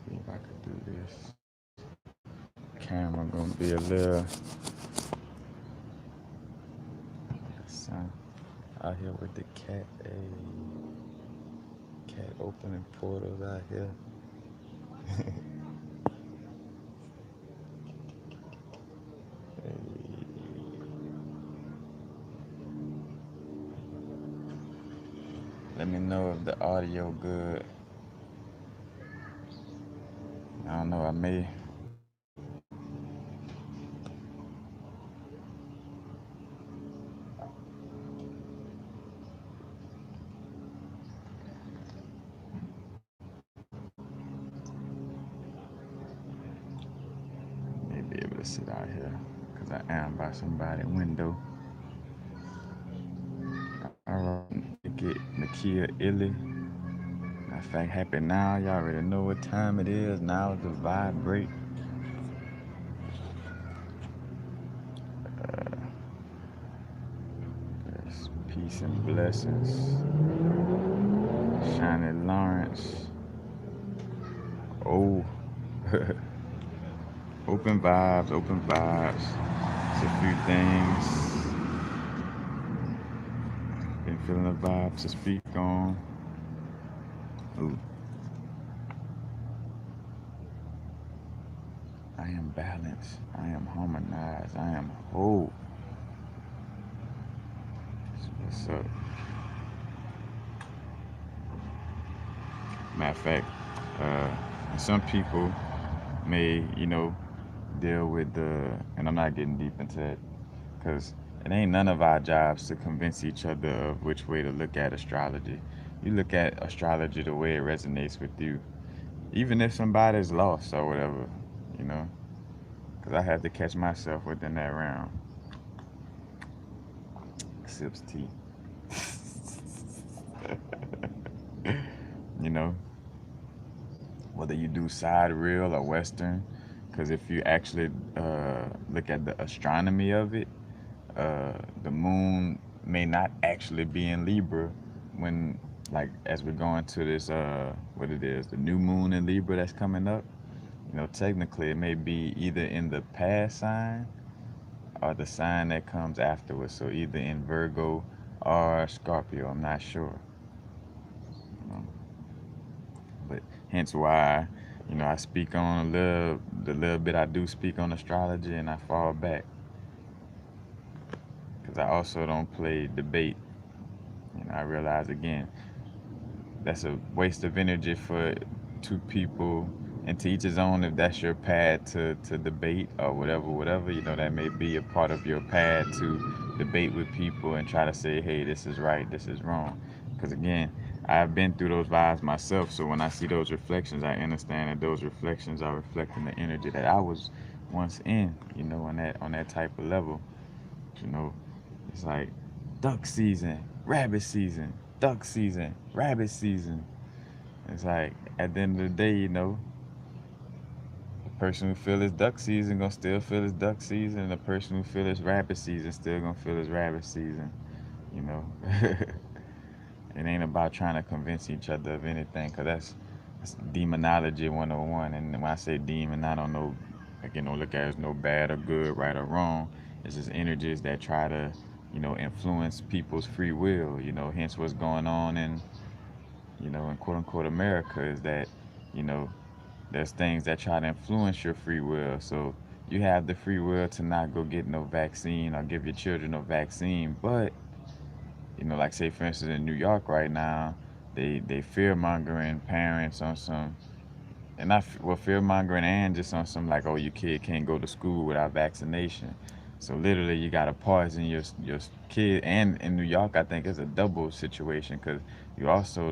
See if I could do this. Camera gonna be a little son out here with the cat. Cat opening portals out here. Let me know if the audio good. I don't know. I may. May be able to sit out here because I am by somebody's window. Alright, to get Nakia Illy. Matter of fact, happy now. Y'all already know what time it is. Now is the vibrate. Yes, peace and blessings. Shiny Lawrence. Oh, open vibes, open vibes. It's a few things. Been feeling the vibes to speak on. Ooh. I am balanced. I am harmonized. I am whole. What's up? Matter of fact, some people may, deal with and I'm not getting deep into that because it ain't none of our jobs to convince each other of which way to look at astrology. You look at astrology the way it resonates with you, even if somebody's lost or whatever, you know, because I had to catch myself within that round. Sips tea. you know, whether you do side real or western, because if you actually look at the astronomy of it, the moon may not actually be in Libra when, like, as we're going to this, what it is, the new moon in Libra that's coming up. Technically, it may be either in the past sign or the sign that comes afterwards. So either in Virgo or Scorpio. I'm not sure. You know? But hence why, I speak on the little bit I do speak on astrology, and I fall back because I also don't play debate. I realize again that's a waste of energy for two people, and to each his own. If that's your path to debate or whatever, that may be a part of your path to debate with people and try to say, hey, this is right, this is wrong. Because again, I've been through those vibes myself, so when I see those reflections, I understand that those reflections are reflecting the energy that I was once in, on that type of level. You know, it's like duck season, rabbit season, duck season, rabbit season. It's like at the end of the day, the person who feel it's duck season gonna still feel it's duck season, and the person who feel it's rabbit season still gonna feel it's rabbit season. You know, it ain't about trying to convince each other of anything, cause that's demonology 101. And when I say demon, I don't know, like, look at it as no bad or good, right or wrong. It's just energies that try to, influence people's free will. Hence what's going on in quote unquote America is that, you know, there's things that try to influence your free will. So you have the free will to not go get no vaccine or give your children no vaccine. But, like say for instance in New York right now, they fear mongering parents on some, and not well, fear mongering and just on some like, oh, your kid can't go to school without vaccination. So literally, you got to poison your kid. And in New York, I think it's a double situation because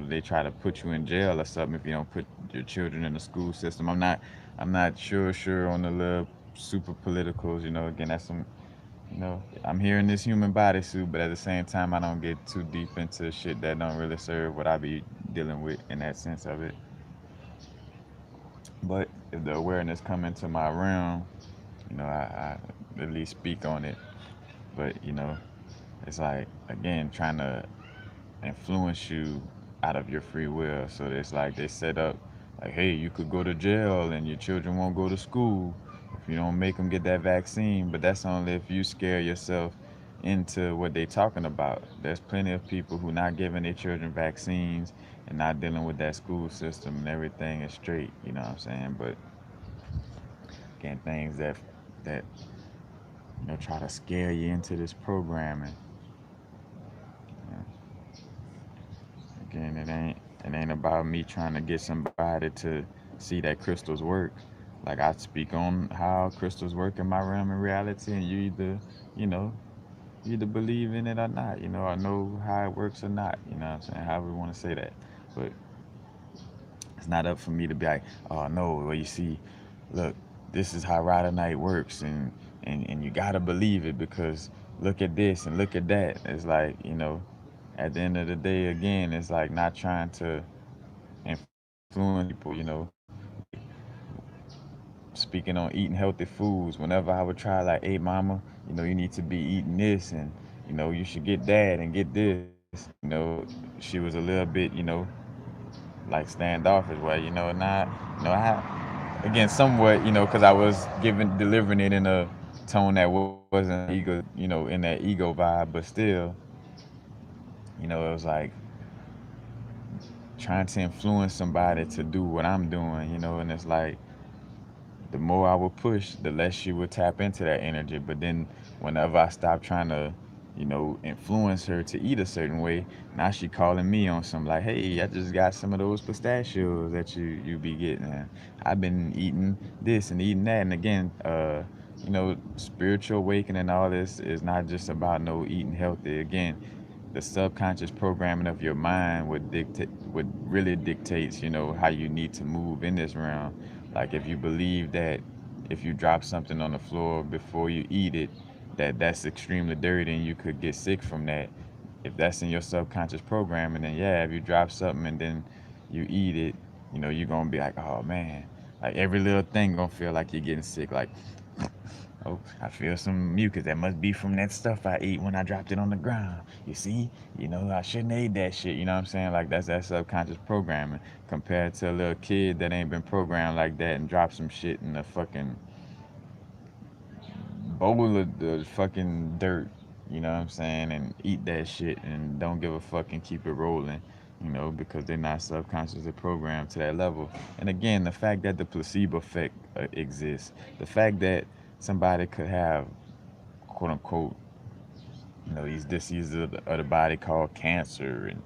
they try to put you in jail or something if you don't put your children in the school system. I'm not sure on the little super politicals. Again, that's some. I'm here in this human bodysuit, but at the same time, I don't get too deep into shit that don't really serve what I be dealing with in that sense of it. But if the awareness come into my realm, I at least speak on it. But it's like again trying to influence you out of your free will. So it's like they set up Like, hey, you could go to jail and your children won't go to school if you don't make them get that vaccine. But that's only if you scare yourself into what they talking about. There's plenty of people who not giving their children vaccines and not dealing with that school system and everything is straight. You know what I'm saying? But again, things that try to scare you into this programming. You know, again, it ain't about me trying to get somebody to see that crystals work. Like, I speak on how crystals work in my realm of reality, and you know, you either believe in it or not. I know how it works or not. You know what I'm saying? However we want to say that, but it's not up for me to be like, oh no, well, you see, look, this is how Rider Night works, and you gotta believe it because look at this and look at that. It's like, at the end of the day, again, it's like not trying to influence people. Like, speaking on eating healthy foods. Whenever I would try, like, hey, mama, you need to be eating this, and you should get that and get this. She was a little bit, like standoffish. Well, not, I again somewhat, because I was delivering it in a tone that wasn't ego, in that ego vibe, but still, it was like trying to influence somebody to do what I'm doing, and it's like the more I would push, the less she would tap into that energy. But then whenever I stopped trying to, influence her to eat a certain way, now she calling me on some like, hey, I just got some of those pistachios that you be getting. And I've been eating this and eating that. And again, spiritual awakening and all this is not just about no eating healthy. Again, the subconscious programming of your mind would really dictates, how you need to move in this realm. Like, if you believe that if you drop something on the floor before you eat it, that's extremely dirty and you could get sick from that. If that's in your subconscious programming, then yeah, if you drop something and then you eat it, you're gonna be like, oh man, like every little thing gonna feel like you're getting sick. Like, oh, I feel some mucus. That must be from that stuff I ate when I dropped it on the ground. You see, I shouldn't have ate that shit. You know what I'm saying? Like, that's that subconscious programming compared to a little kid that ain't been programmed like that and drop some shit in the fucking bowl of the fucking dirt. You know what I'm saying? And eat that shit and don't give a fuck and keep it rolling. Because they're not subconsciously programmed to that level. And again, the fact that the placebo effect exists, the fact that somebody could have quote unquote, these diseases of the body called cancer and,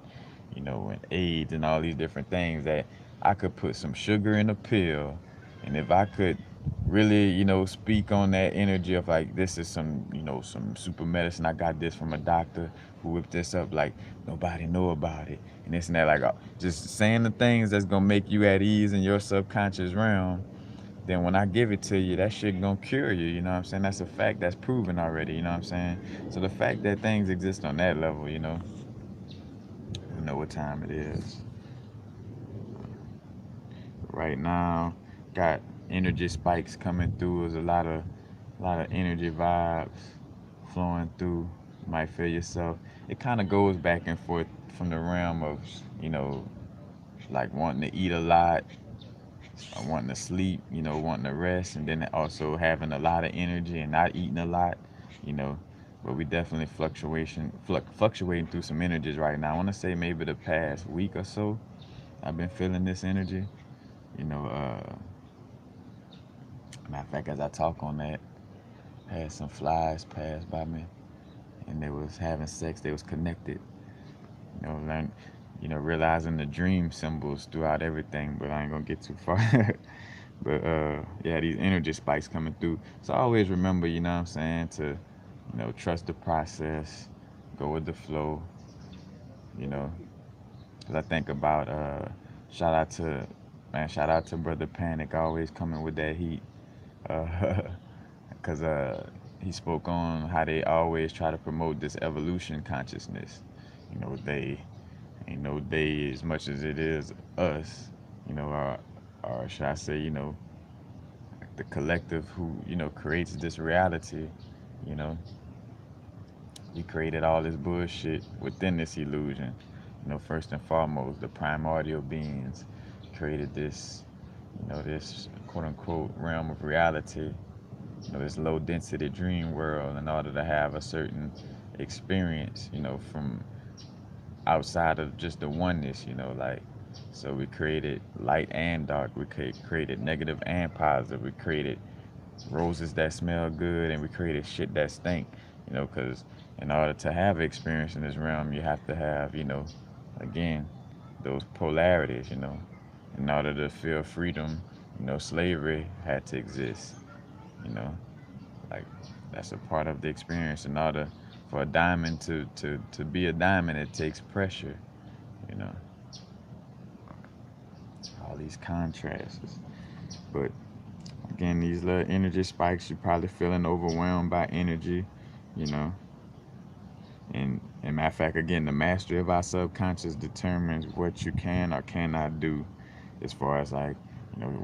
and AIDS and all these different things that I could put some sugar in a pill. And if I could really, speak on that energy of like, this is some, some super medicine. I got this from a doctor who whipped this up, like nobody know about it. And this and that, like just saying the things that's going to make you at ease in your subconscious realm, then when I give it to you, that shit gonna cure you, you know what I'm saying? That's a fact that's proven already, you know what I'm saying? So the fact that things exist on that level, you know what time it is. Right now, got energy spikes coming through. There's a lot of energy vibes flowing through. You might feel yourself. It kind of goes back and forth from the realm of, you know, like wanting to eat a lot, wanting to sleep, wanting to rest, and then also having a lot of energy and not eating a lot, you know. But we definitely fluctuating through some energies right now. I want to say maybe the past week or so, I've been feeling this energy. You know, matter of fact, as I talk on that, I had some flies pass by me, and they was having sex. They was connected. Learn, realizing the dream symbols throughout everything. But I ain't gonna get too far. But yeah, these energy spikes coming through. So I always remember, what I'm saying, to, trust the process, go with the flow, you know. 'Cause I think about shout out to shout out to Brother Panic, always coming with that heat. Uh, Cause he spoke on how they always try to promote this evolution consciousness. They ain't no they as much as it is us, or should I say, the collective who creates this reality. you know we created all this bullshit within this illusion. First and foremost, the primordial beings created this, this quote unquote realm of reality, this low density dream world, in order to have a certain experience, from outside of just the oneness, like, so we created light and dark, we created negative and positive, we created roses that smell good, and we created shit that stink, because in order to have experience in this realm, you have to have, again, those polarities, in order to feel freedom, slavery had to exist, you know, like, that's a part of the experience. In order for a diamond to be a diamond, it takes pressure, you know, all these contrasts. But again, these little energy spikes, you're probably feeling overwhelmed by energy, you know. And matter of fact, again, the mastery of our subconscious determines what you can or cannot do, as far as like,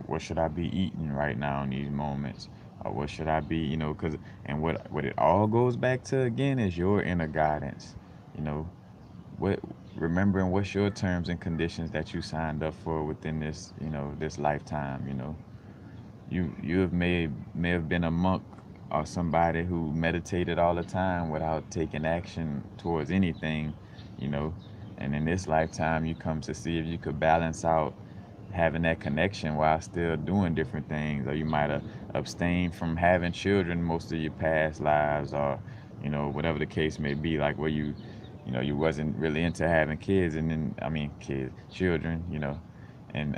what should I be eating right now in these moments, or what should I be, because, and what it all goes back to again is your inner guidance, you know, what, remembering what's your terms and conditions that you signed up for within this, this lifetime, you may have been a monk or somebody who meditated all the time without taking action towards anything, you know. And in this lifetime, you come to see if you could balance out having that connection while still doing different things. Or you might have abstained from having children most of your past lives, or whatever the case may be, like where you wasn't really into having kids, and then, I mean, kids, children, and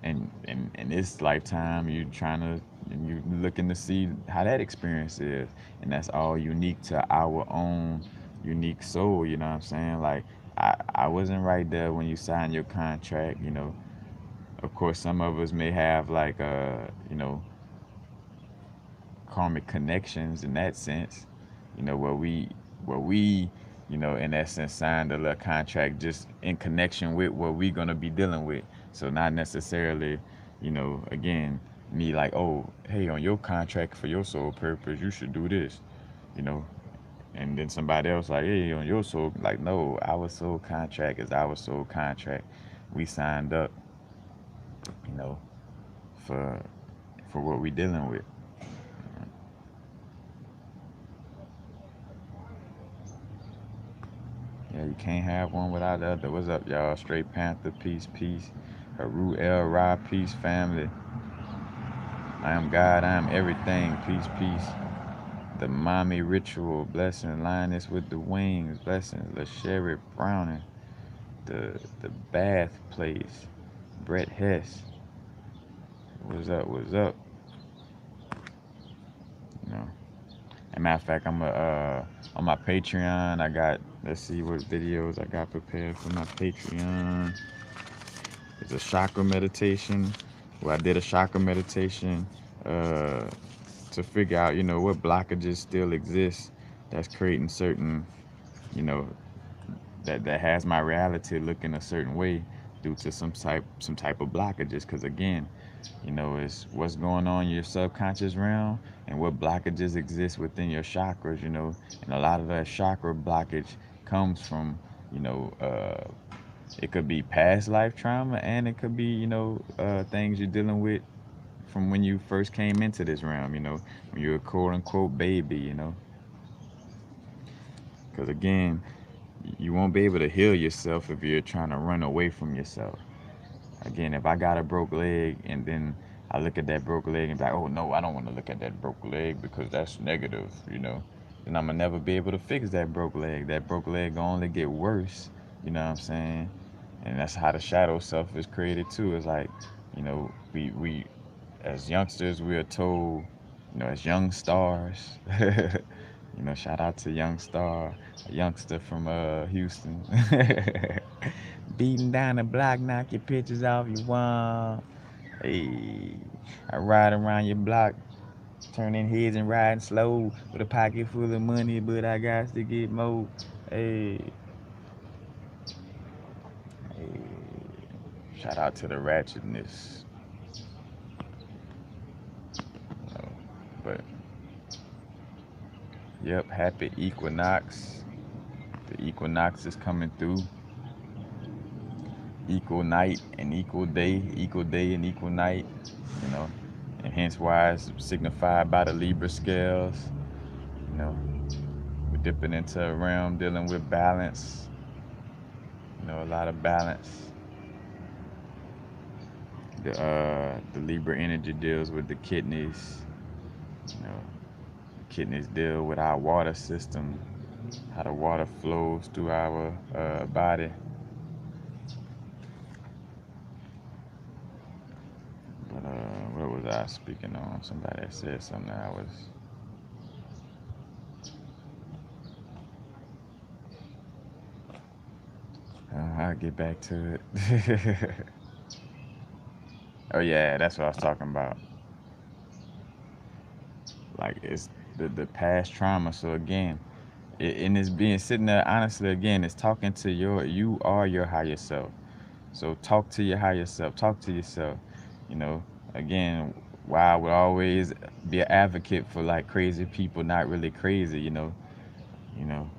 and in this lifetime, you trying to, and you looking to see how that experience is, and that's all unique to our own unique soul. You know what I'm saying? Like, I wasn't right there when you signed your contract. Of course, some of us may have like karmic connections in that sense, where we in essence signed a little contract just in connection with what we're gonna be dealing with. So not necessarily, again, me like, oh, hey, on your contract for your soul purpose, you should do this, you know, and then somebody else like, hey, on your soul, like, no, our soul contract is our soul contract. We signed up, you know, for what we dealing with. Yeah, you can't have one without the other. What's up, y'all? Straight Panther, peace, peace. Haru El Ra, peace, family. I am God, I am everything, peace, peace. The mommy ritual, blessing. Lioness with the wings, blessings. LaSherry Browning, the bath place. Brett Hess, what's up, what's up? You know. As a matter of fact, I'm on my Patreon. I got, let's see what videos I got prepared for my Patreon. It's a chakra meditation. Well, I did a chakra meditation uh, to figure out, what blockages still exist that's creating certain, you know, that has my reality looking a certain way due to some type of blockages. Because again, it's what's going on in your subconscious realm and what blockages exist within your chakras, and a lot of that chakra blockage comes from, you know, it could be past life trauma, and it could be, things you're dealing with from when you first came into this realm, when you're a quote unquote baby, because again, you won't be able to heal yourself if you're trying to run away from yourself. Again, if I got a broke leg and then I look at that broke leg and be like, oh no, I don't want to look at that broke leg because that's negative, then I'm gonna never be able to fix that broke leg. That broke leg gonna only get worse, you know what I'm saying? And that's how the shadow self is created too. It's like, we as youngsters, we are told, as young stars, shout out to Young Star, a youngster from Houston. Beating down the block, knock your pictures off your wall. Hey, I ride around your block, turning heads and riding slow with a pocket full of money, but I got to get more. Hey, hey, shout out to the ratchetness. But yep, happy Equinox. The Equinox is coming through. equal night and equal day and equal night, you know, and hence why it's signified by the Libra scales. You know, we're dipping into a realm dealing with balance, you know, a lot of balance. The Libra energy deals with the kidneys. You know, the kidneys deal with our water system, how the water flows through our body. But what was I speaking on? Somebody said something that I was. I'll get back to it. Oh yeah, that's what I was talking about. Like it's the past trauma. So again, and it's being sitting there honestly. Again, it's talking to you are your higher self. So talk to your higher self. Talk to yourself. You know, again, why I would always be an advocate for like crazy people not really crazy. You know,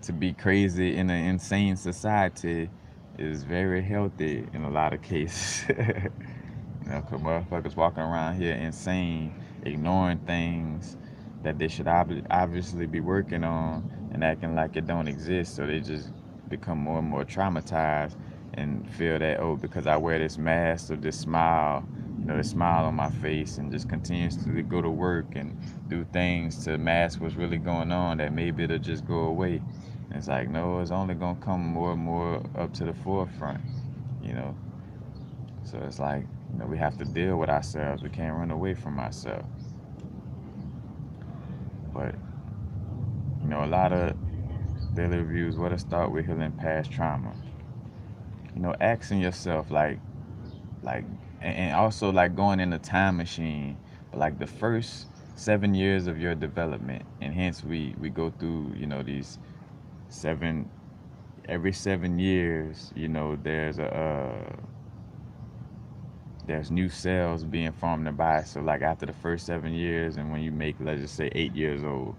to be crazy in an insane society is very healthy in a lot of cases. You know, cause motherfuckers walking around here insane, ignoring things that they should obviously be working on and acting like it don't exist. So they just become more and more traumatized and feel that, oh, because I wear this mask or this smile, you know, this smile on my face and just continues to go to work and do things to mask what's really going on, that maybe it'll just go away. And it's like, no, it's only gonna come more and more up to the forefront, you know. So it's like, you know, we have to deal with ourselves. We can't run away from ourselves. But, you know, a lot of daily reviews, what to start with healing past trauma. You know, asking yourself like and also like going in a time machine, but like the first 7 years of your development, and hence we go through, you know, these seven every 7 years, you know, there's new cells being formed in the body. So like after the first 7 years, and when you make, let's just say, 8 years old,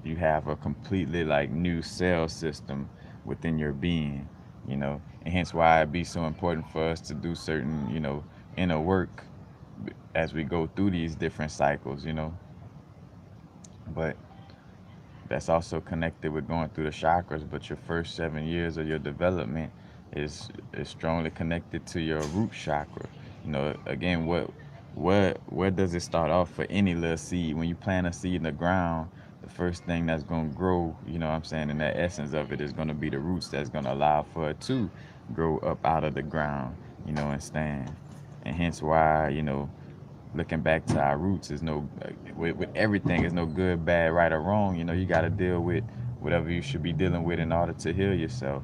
you have a completely like new cell system within your being, you know, and hence why it'd be so important for us to do certain, you know, inner work as we go through these different cycles, you know. But that's also connected with going through the chakras. But your first 7 years of your development is strongly connected to your root chakra. You know, again, where does it start off for any little seed? When you plant a seed in the ground, the first thing that's gonna grow, you know what I'm saying, and that essence of it is gonna be the roots that's gonna allow for it to grow up out of the ground, you know, and stand. And hence why, you know, looking back to our roots is no with everything is no good, bad, right or wrong. You know, you got to deal with whatever you should be dealing with in order to heal yourself.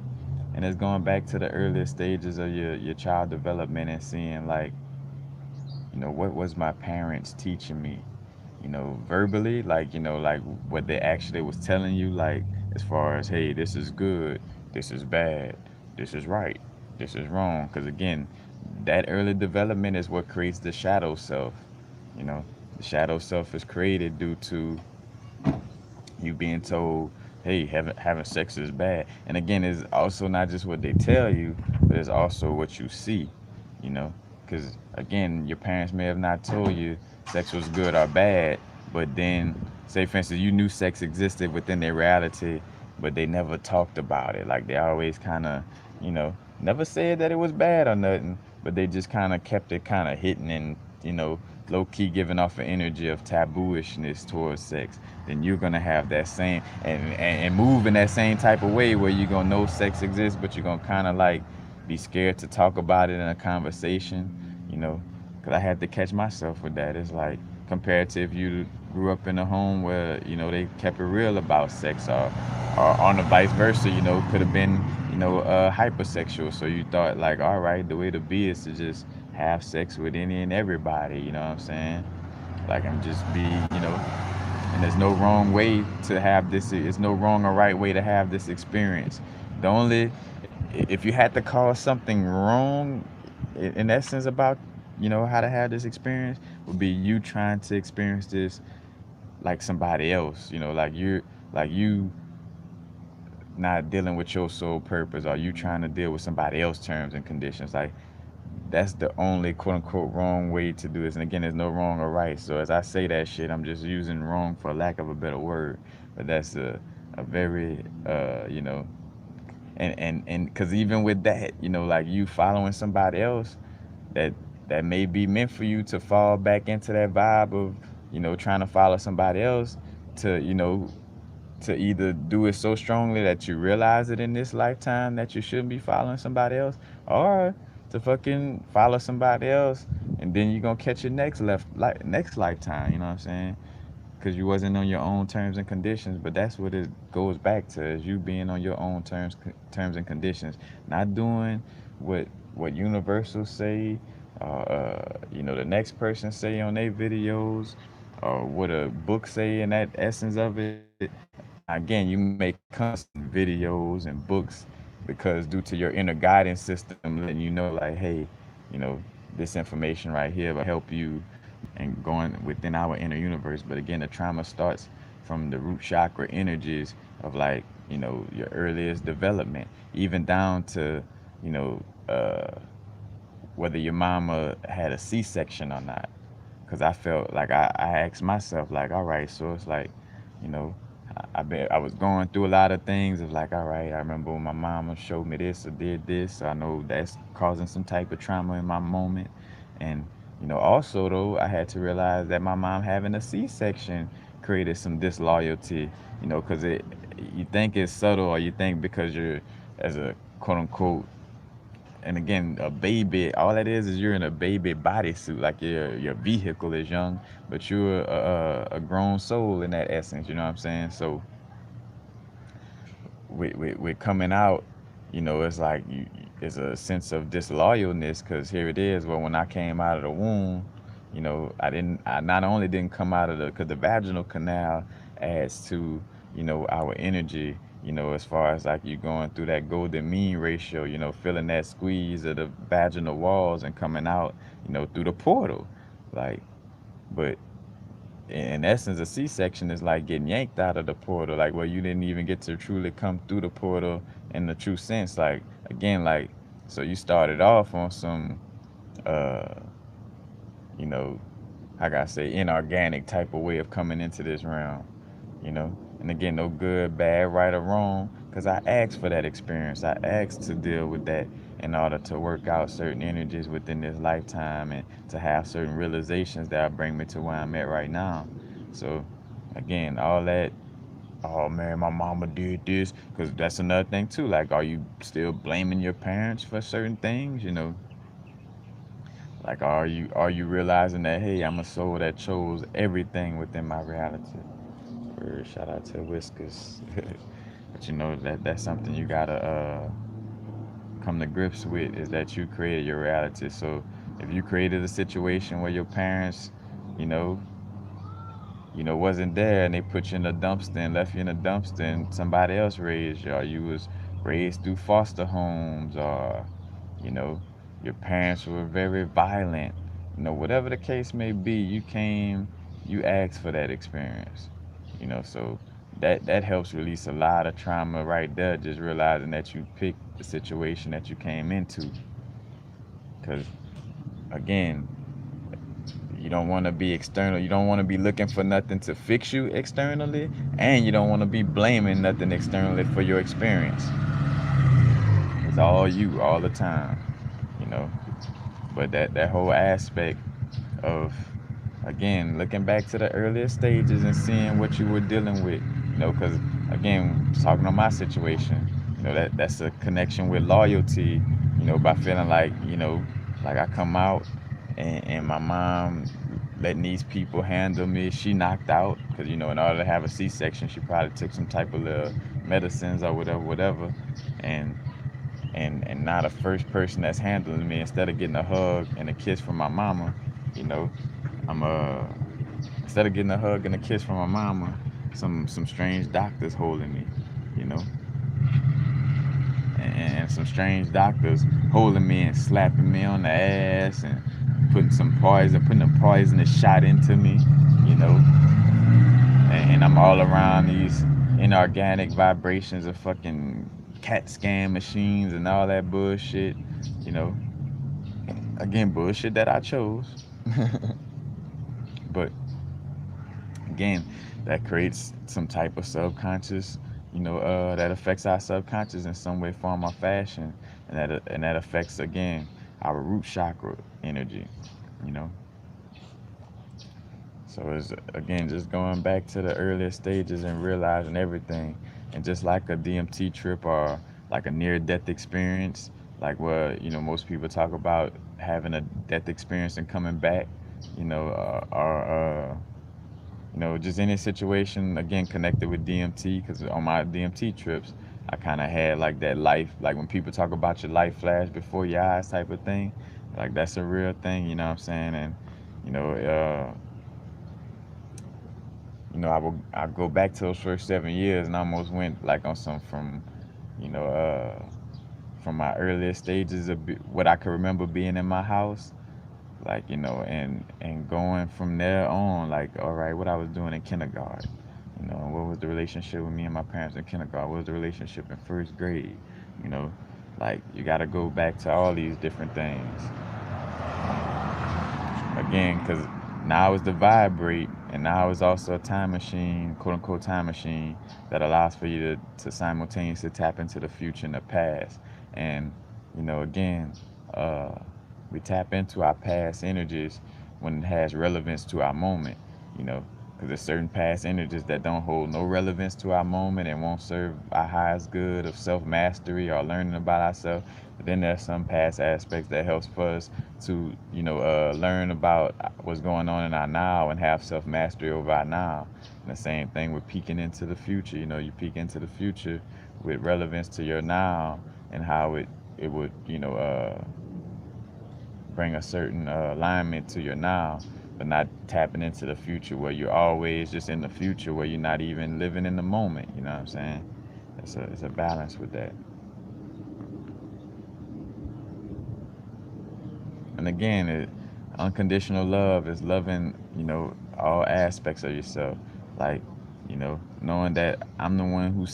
And it's going back to the earlier stages of your child development and seeing like, you know, what was my parents teaching me, you know, verbally, like, you know, like what they actually was telling you, like as far as, hey, this is good, this is bad, this is right, this is wrong. Because again, that early development is what creates the shadow self. You know, the shadow self is created due to you being told, hey, having sex is bad. And again, it's also not just what they tell you, but it's also what you see, you know. Because again, your parents may have not told you sex was good or bad, but then, say for instance, you knew sex existed within their reality, but they never talked about it. Like they always kind of, you know, never said that it was bad or nothing, but they just kind of kept it kind of hidden and, you know, low key giving off an energy of tabooishness towards sex. Then you're gonna have that same and move in that same type of way where you're gonna know sex exists, but you're gonna kind of like be scared to talk about it in a conversation, you know. Because I had to catch myself with that. It's like compared to if you grew up in a home where, you know, they kept it real about sex, or on the vice versa, you know, could have been, you know, hypersexual. So you thought like, all right, the way to be is to just have sex with any and everybody, you know what I'm saying? Like I'm just be, you know, and there's no wrong way to have this. There's no wrong or right way to have this experience. The only, if you had to call something wrong, in essence about, you know, how to have this experience, would be you trying to experience this like somebody else. You know, like you not dealing with your sole purpose, or you trying to deal with somebody else's terms and conditions. Like, that's the only quote unquote wrong way to do this. And again, there's no wrong or right. So as I say that shit, I'm just using wrong for lack of a better word. But that's a very and because even with that, like you following somebody else, that that may be meant for you to fall back into that vibe of trying to follow somebody else to to either do it so strongly that you realize it in this lifetime that you shouldn't be following somebody else, or to fucking follow somebody else and then you're gonna catch it next lifetime. You know what I'm saying? Because you wasn't on your own terms and conditions. But that's what it goes back to, is you being on your own terms and conditions, not doing what universal say, the next person say on their videos, or what a book say in that essence of it. Now again, you may constant videos and books because due to your inner guidance system letting you know, like, hey, this information right here will help you and going within our inner universe. But again, the trauma starts from the root chakra energies of, like, your earliest development, even down to, you know, uh, whether your mama had a C-section or not. Because I felt like I asked myself, like, all right, so it's like, you know, I was going through a lot of things of, like, all right, I remember when my mama showed me this or did this, so I know that's causing some type of trauma in my moment. And also though, I had to realize that my mom having a C-section created some disloyalty. Because you think it's subtle, or you think because you're as a quote unquote, and again, a baby, all that is you're in a baby bodysuit, like your vehicle is young, but you're a grown soul in that essence. You know what I'm saying? So with coming out, it's like it's a sense of disloyalness, because here it is. Well, when I came out of the womb, I not only didn't come out of because the vaginal canal adds to, our energy, as far as like you going through that golden mean ratio, feeling that squeeze of the vaginal walls and coming out, through the portal. Like, but in essence, a C-section is like getting yanked out of the portal, like where you didn't even get to truly come through the portal in the true sense. Like, again, like, so you started off on some, uh, you know, how can I say, inorganic type of way of coming into this realm, And again, no good, bad, right or wrong, because I asked for that experience. I asked to deal with that in order to work out certain energies within this lifetime and to have certain realizations that will bring me to where I'm at right now. So, again, all that, oh man, my mama did this, because that's another thing too. Like, are you still blaming your parents for certain things? Like, are you realizing that, hey, I'm a soul that chose everything within my reality? Or shout out to Whiskers. But that's something you gotta come to grips with, is that you created your reality. So if you created a situation where your parents, you know, wasn't there, and they put you in a dumpster and left you in a dumpster, and somebody else raised you, or you was raised through foster homes, or you know, your parents were very violent, whatever the case may be, you asked for that experience, so that helps release a lot of trauma right there, just realizing that you picked the situation that you came into. Because again, you don't want to be external. You don't want to be looking for nothing to fix you externally, and you don't want to be blaming nothing externally for your experience. It's all you all the time, you know. But that whole aspect of, again, looking back to the earlier stages and seeing what you were dealing with, because again, talking on my situation, that's a connection with loyalty, by feeling like, like I come out, and my mom letting these people handle me. She knocked out because, in order to have a C-section, she probably took some type of medicines or whatever, and and now the first person that's handling me, instead of getting a hug and a kiss from my mama, you know, I'm instead of getting a hug and a kiss from my mama, some strange doctors holding me, you know, and some strange doctors holding me and slapping me on the ass and putting a poisonous shot into me, you know, and I'm all around these inorganic vibrations of fucking CAT scan machines and all that bullshit. You know, again, bullshit that I chose. But again, that creates some type of subconscious, that affects our subconscious in some way, form, or fashion, and that affects again our root chakra energy. You know, so it's again just going back to the earlier stages and realizing everything, and just like a DMT trip or like a near-death experience, like what most people talk about having a death experience and coming back, or just any situation again connected with DMT. Because on my DMT trips, I kind of had like that life, like when people talk about your life flash before your eyes type of thing, like that's a real thing. You know what I'm saying? And you know, uh, I go back to those first 7 years and I almost went like on some you know, uh, from my earliest stages of what I could remember being in my house, like and going from there on, like all right, what I was doing in kindergarten, what was the relationship with me and my parents in kindergarten, what was the relationship in first grade, you know, like you got to go back to all these different things again, because now is the vibrate, and now is also a time machine, quote unquote time machine, that allows for you to simultaneously tap into the future and the past. And again, uh, we tap into our past energies when it has relevance to our moment, you know, because there's certain past energies that don't hold no relevance to our moment and won't serve our highest good of self mastery or learning about ourselves. But then there's some past aspects that helps for us to learn about what's going on in our now and have self mastery over our now. And the same thing with peeking into the future. You peek into the future with relevance to your now and how it would bring a certain alignment to your now, but not tapping into the future where you're always just in the future where you're not even living in the moment. You know what I'm saying? It's a balance with that. And again, unconditional love is loving, all aspects of yourself. Like, knowing that I'm the one who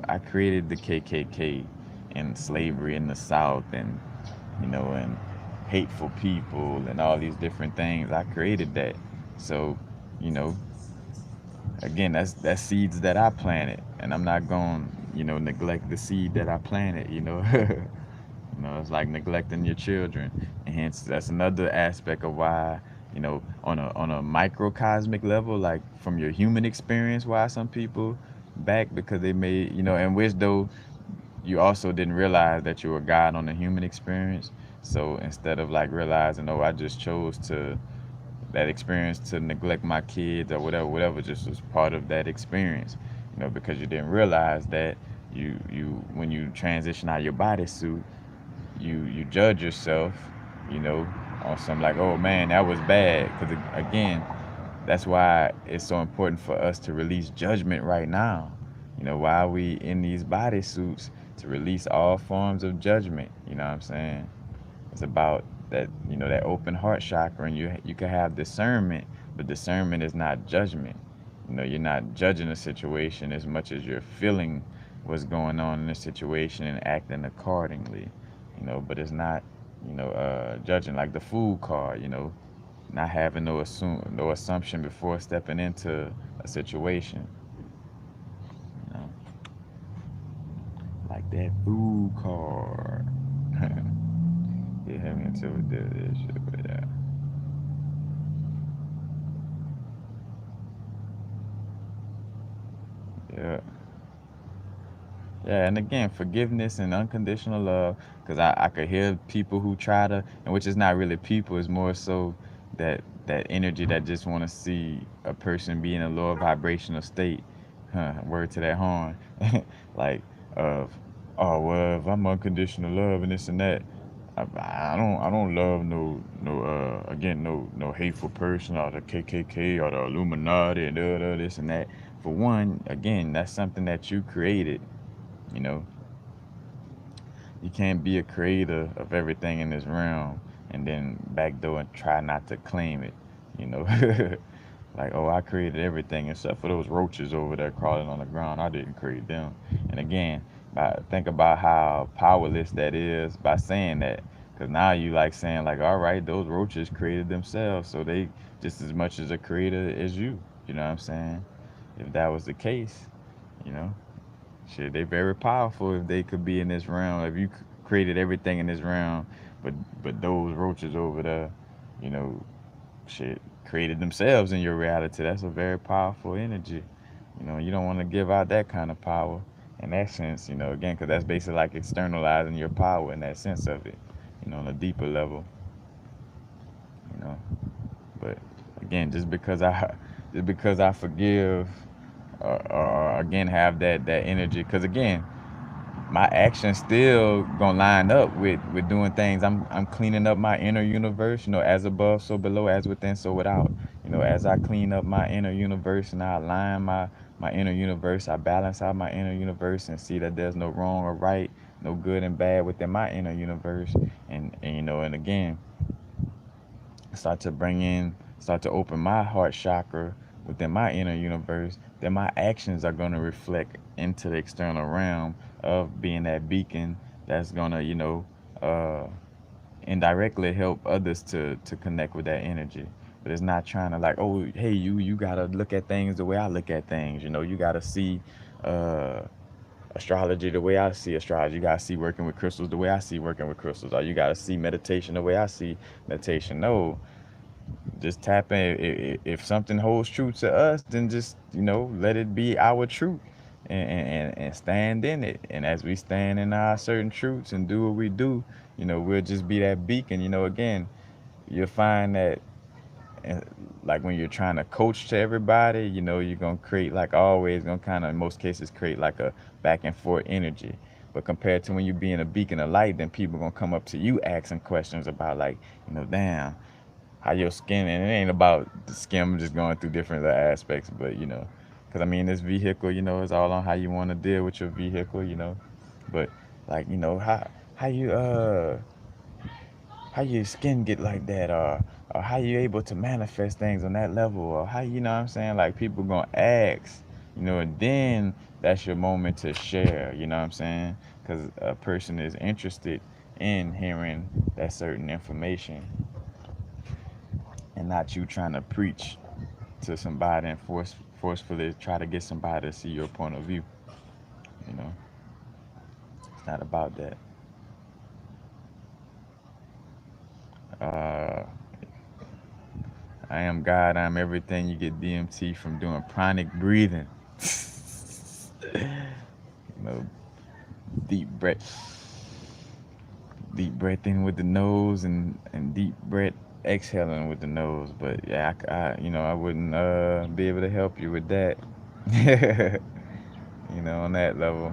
I created the KKK and slavery in the South, and, and hateful people and all these different things. I created that. So, you know, again, that's seeds that I planted, and I'm not going, neglect the seed that I planted. It's like neglecting your children, and hence that's another aspect of why, on a microcosmic level, like from your human experience, why some people back because they may, and which though you also didn't realize that you were God on the human experience. So instead of like realizing, oh, I just chose to that experience to neglect my kids or whatever, just was part of that experience, because you didn't realize that you when you transition out of your bodysuit, you judge yourself, you know, on some like, oh man, that was bad. Because again, that's why it's so important for us to release judgment right now. Why are we in these bodysuits? To release all forms of judgment. You know what I'm saying? It's about that, that open heart chakra, and you can have discernment, but discernment is not judgment. You're not judging a situation as much as you're feeling what's going on in the situation and acting accordingly. But it's not, judging like the food card. Not having no assumption before stepping into a situation. You know, like that food card. Get him into this shit, but yeah. Yeah. Yeah, and again, forgiveness and unconditional love, because I could hear people who try to, and which is not really people, it's more so that energy that just want to see a person be in a lower vibrational state. Word to that horn. Like, of, oh, well, if I'm unconditional love and this and that, I don't love no hateful person or the KKK or the Illuminati and this and that. For one, again, that's something that you created. You know, you can't be a creator of everything in this realm and then backdoor and try not to claim it. You know, Like, oh, I created everything except for those roaches over there crawling on the ground. I didn't create them. And again, think about how powerless that is by saying that. Because now you like saying, like, all right, those roaches created themselves. So they just as much as a creator as you. You know what I'm saying? If that was the case, you know, shit, they very powerful if they could be in this realm. If you created everything in this realm, but those roaches over there, you know, shit, created themselves in your reality. That's a very powerful energy. You know, you don't want to give out that kind of power in that sense, you know, again, because that's basically like externalizing your power in that sense of it, you know, on a deeper level, you know. But again, just because I forgive or again have that energy, because again, my actions still gonna line up with doing things. I'm cleaning up my inner universe, you know, as above, so below, as within, so without. You know, as I clean up my inner universe and I align my inner universe, I balance out my inner universe and see that there's no wrong or right, no good and bad within my inner universe. And you know, and again, start to open my heart chakra within my inner universe, then my actions are going to reflect into the external realm of being that beacon that's going to, you know, uh, indirectly help others to connect with that energy. But it's not trying to like, oh, hey, you gotta look at things the way I look at things. You know, you gotta see uh, astrology the way I see astrology. You gotta see working with crystals the way I see working with crystals. Or you gotta see meditation the way I see meditation. No, just tap in. If something holds true to us, then just, you know, let it be our truth, and stand in it. And as we stand in our certain truths and do what we do, you know, we'll just be that beacon. You know, again, you'll find that, uh, like when you're trying to coach to everybody, you know, you're gonna create, like always, gonna kind of in most cases create like a back and forth energy. But compared to when you're being a beacon of light, then people gonna come up to you asking questions about, like, you know, damn, how your skin, and it ain't about the skin, just going through different aspects, but you know, because I mean, this vehicle, you know, it's all on how you want to deal with your vehicle, you know. But like, you know, how you how your skin get like that, or how you able to manifest things on that level, or how, you know what I'm saying, like people gonna ask, you know, and then that's your moment to share, you know what I'm saying, because a person is interested in hearing that certain information, and not you trying to preach to somebody and forcefully try to get somebody to see your point of view. You know, it's not about that. Uh, I am God. I am everything. You get DMT from doing pranic breathing. You know, deep breath, deep breath in with the nose, and deep breath exhaling with the nose. But yeah, you know, I wouldn't be able to help you with that. You know, on that level.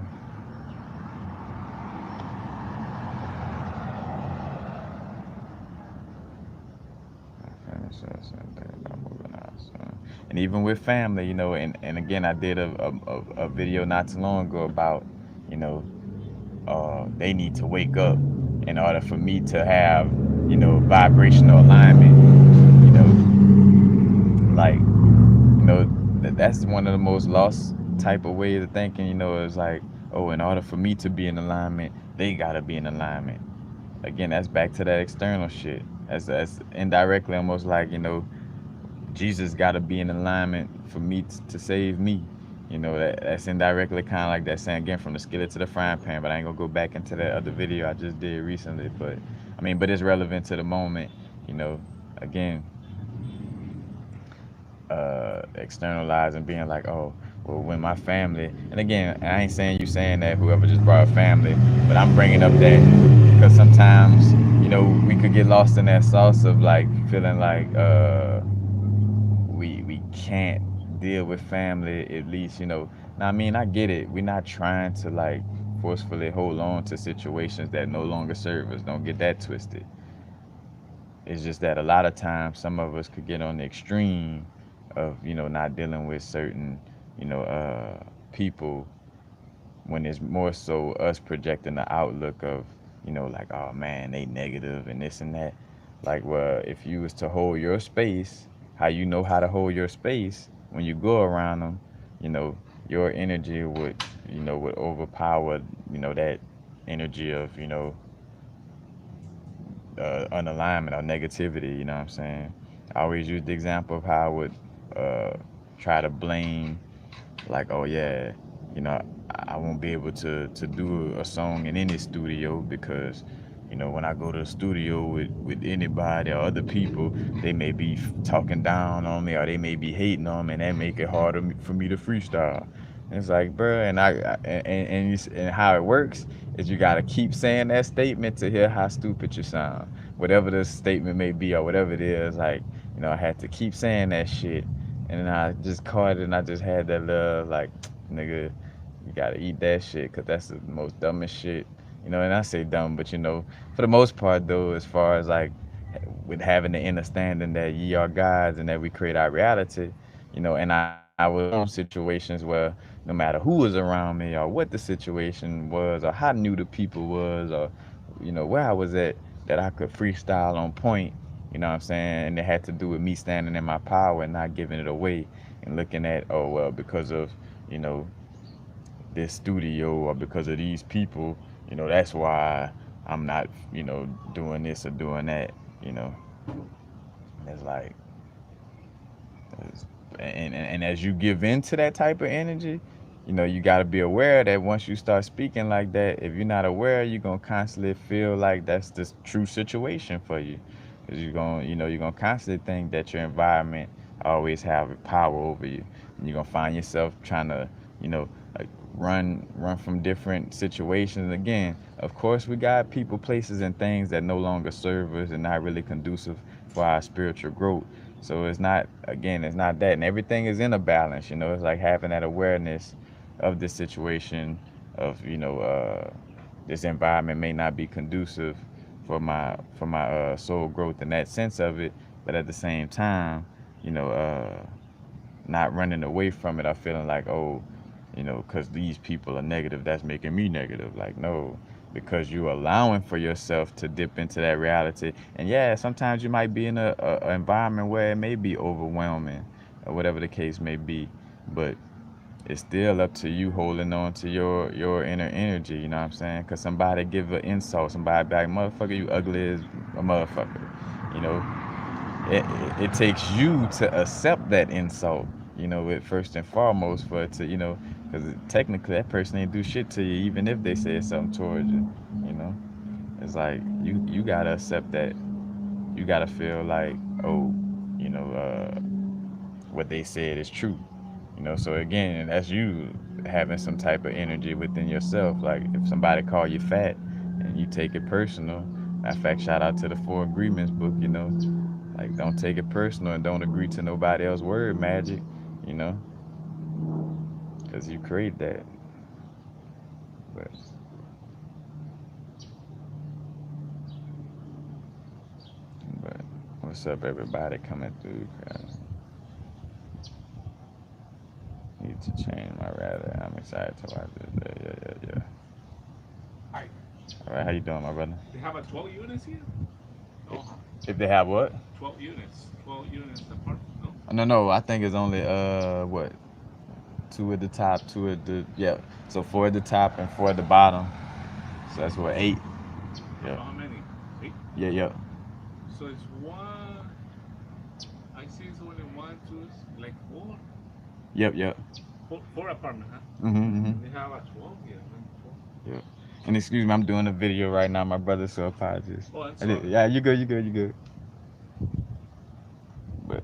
And even with family, you know, and again, I did a video not too long ago about, you know, they need to wake up in order for me to have, you know, vibrational alignment. You know, like, you know, that's one of the most lost type of ways of thinking. You know, it's like, oh, in order for me to be in alignment, they gotta be in alignment. Again, that's back to that external shit. That's indirectly almost like, you know, Jesus got to be in alignment for me to save me. You know, that's indirectly kind of like that saying, again, from the skillet to the frying pan. But I ain't gonna go back into that other video I just did recently. But I mean, but it's relevant to the moment. You know, again, externalizing, being like, oh, well, when my family, and again, I ain't saying you saying that whoever just brought a family, but I'm bringing up that because sometimes, you know, we could get lost in that sauce of like feeling like we can't deal with family, at least, you know. Now, I mean, I get it. We're not trying to like forcefully hold on to situations that no longer serve us. Don't get that twisted. It's just that a lot of times some of us could get on the extreme of, you know, not dealing with certain, you know, people, when it's more so us projecting the outlook of, you know, like, oh man, they negative and this and that. Like, well, if you was to hold your space, how you know how to hold your space when you go around them, you know, your energy would, would overpower, that energy of, unalignment or negativity. You know what I'm saying? I always use the example of how I would uh, try to blame, like, oh yeah, I won't be able to do a song in any studio because, when I go to the studio with anybody or other people, they may be talking down on me or they may be hating on me, and that make it harder for me to freestyle. And it's like, bruh, and how it works is you gotta keep saying that statement to hear how stupid you sound. Whatever the statement may be or whatever it is, like, I had to keep saying that shit, and then I just caught it and I just had that little, like, nigga, you gotta eat that shit because that's the most dumbest shit. And I say dumb, but for the most part though, as far as like with having the understanding that ye are gods and that we create our reality, and I was in situations where no matter who was around me or what the situation was or how new the people was or where I was at, that I could freestyle on point. You know what I'm saying? And it had to do with me standing in my power and not giving it away and looking at, oh well, because of you know this studio or because of these people, that's why I'm not, doing this or doing that. You know, it's like, it's, and as you give into that type of energy, you got to be aware that once you start speaking like that, if you're not aware, you're gonna constantly feel like that's the true situation for you, because you're gonna constantly think that your environment always have power over you, and you're gonna find yourself trying to, like run from different situations. Again, of course, we got people, places, and things that no longer serve us and not really conducive for our spiritual growth. So it's not, again, it's not that, and everything is in a balance. It's like having that awareness of this situation, of this environment may not be conducive for my soul growth in that sense of it, but at the same time, you know, uh, not running away from it or feeling like, oh, because these people are negative, that's making me negative. Like, no, because you're allowing for yourself to dip into that reality. And yeah, sometimes you might be in a environment where it may be overwhelming or whatever the case may be, but it's still up to you holding on to your inner energy. You know what I'm saying? Because somebody give an insult, somebody be like, motherfucker, you ugly as a motherfucker. You know, it takes you to accept that insult, it first and foremost, for it to, because technically that person ain't do shit to you, even if they said something towards you. you know it's like you gotta accept that. You gotta feel like, oh, what they said is true. So again, that's you having some type of energy within yourself. Like, if somebody call you fat and you take it personal, matter of fact, shout out to the Four Agreements book. Like, don't take it personal and don't agree to nobody else's word magic, you know, because you create that. But, but what's up, everybody coming through? Need to change my rather. I'm excited to watch this. Yeah, yeah, yeah. Hi. All right, how you doing, my brother? They have a 12 units here? No. If they have what? 12 units. 12 units apart? No? No, no. I think it's only what, two at the top, two at the, yeah. So four at the top and four at the bottom. So that's what, eight. So Yeah, how many? 8? yeah, yeah. So it's one. I see it's only one, two, like four. Yep, yep. Four apartment, huh? Mm-hmm. They have a 12 here. 12. Yep. And excuse me, I'm doing a video right now, my brother. So apologies. Oh, I'm sorry. Yeah, you good, you good, you good. But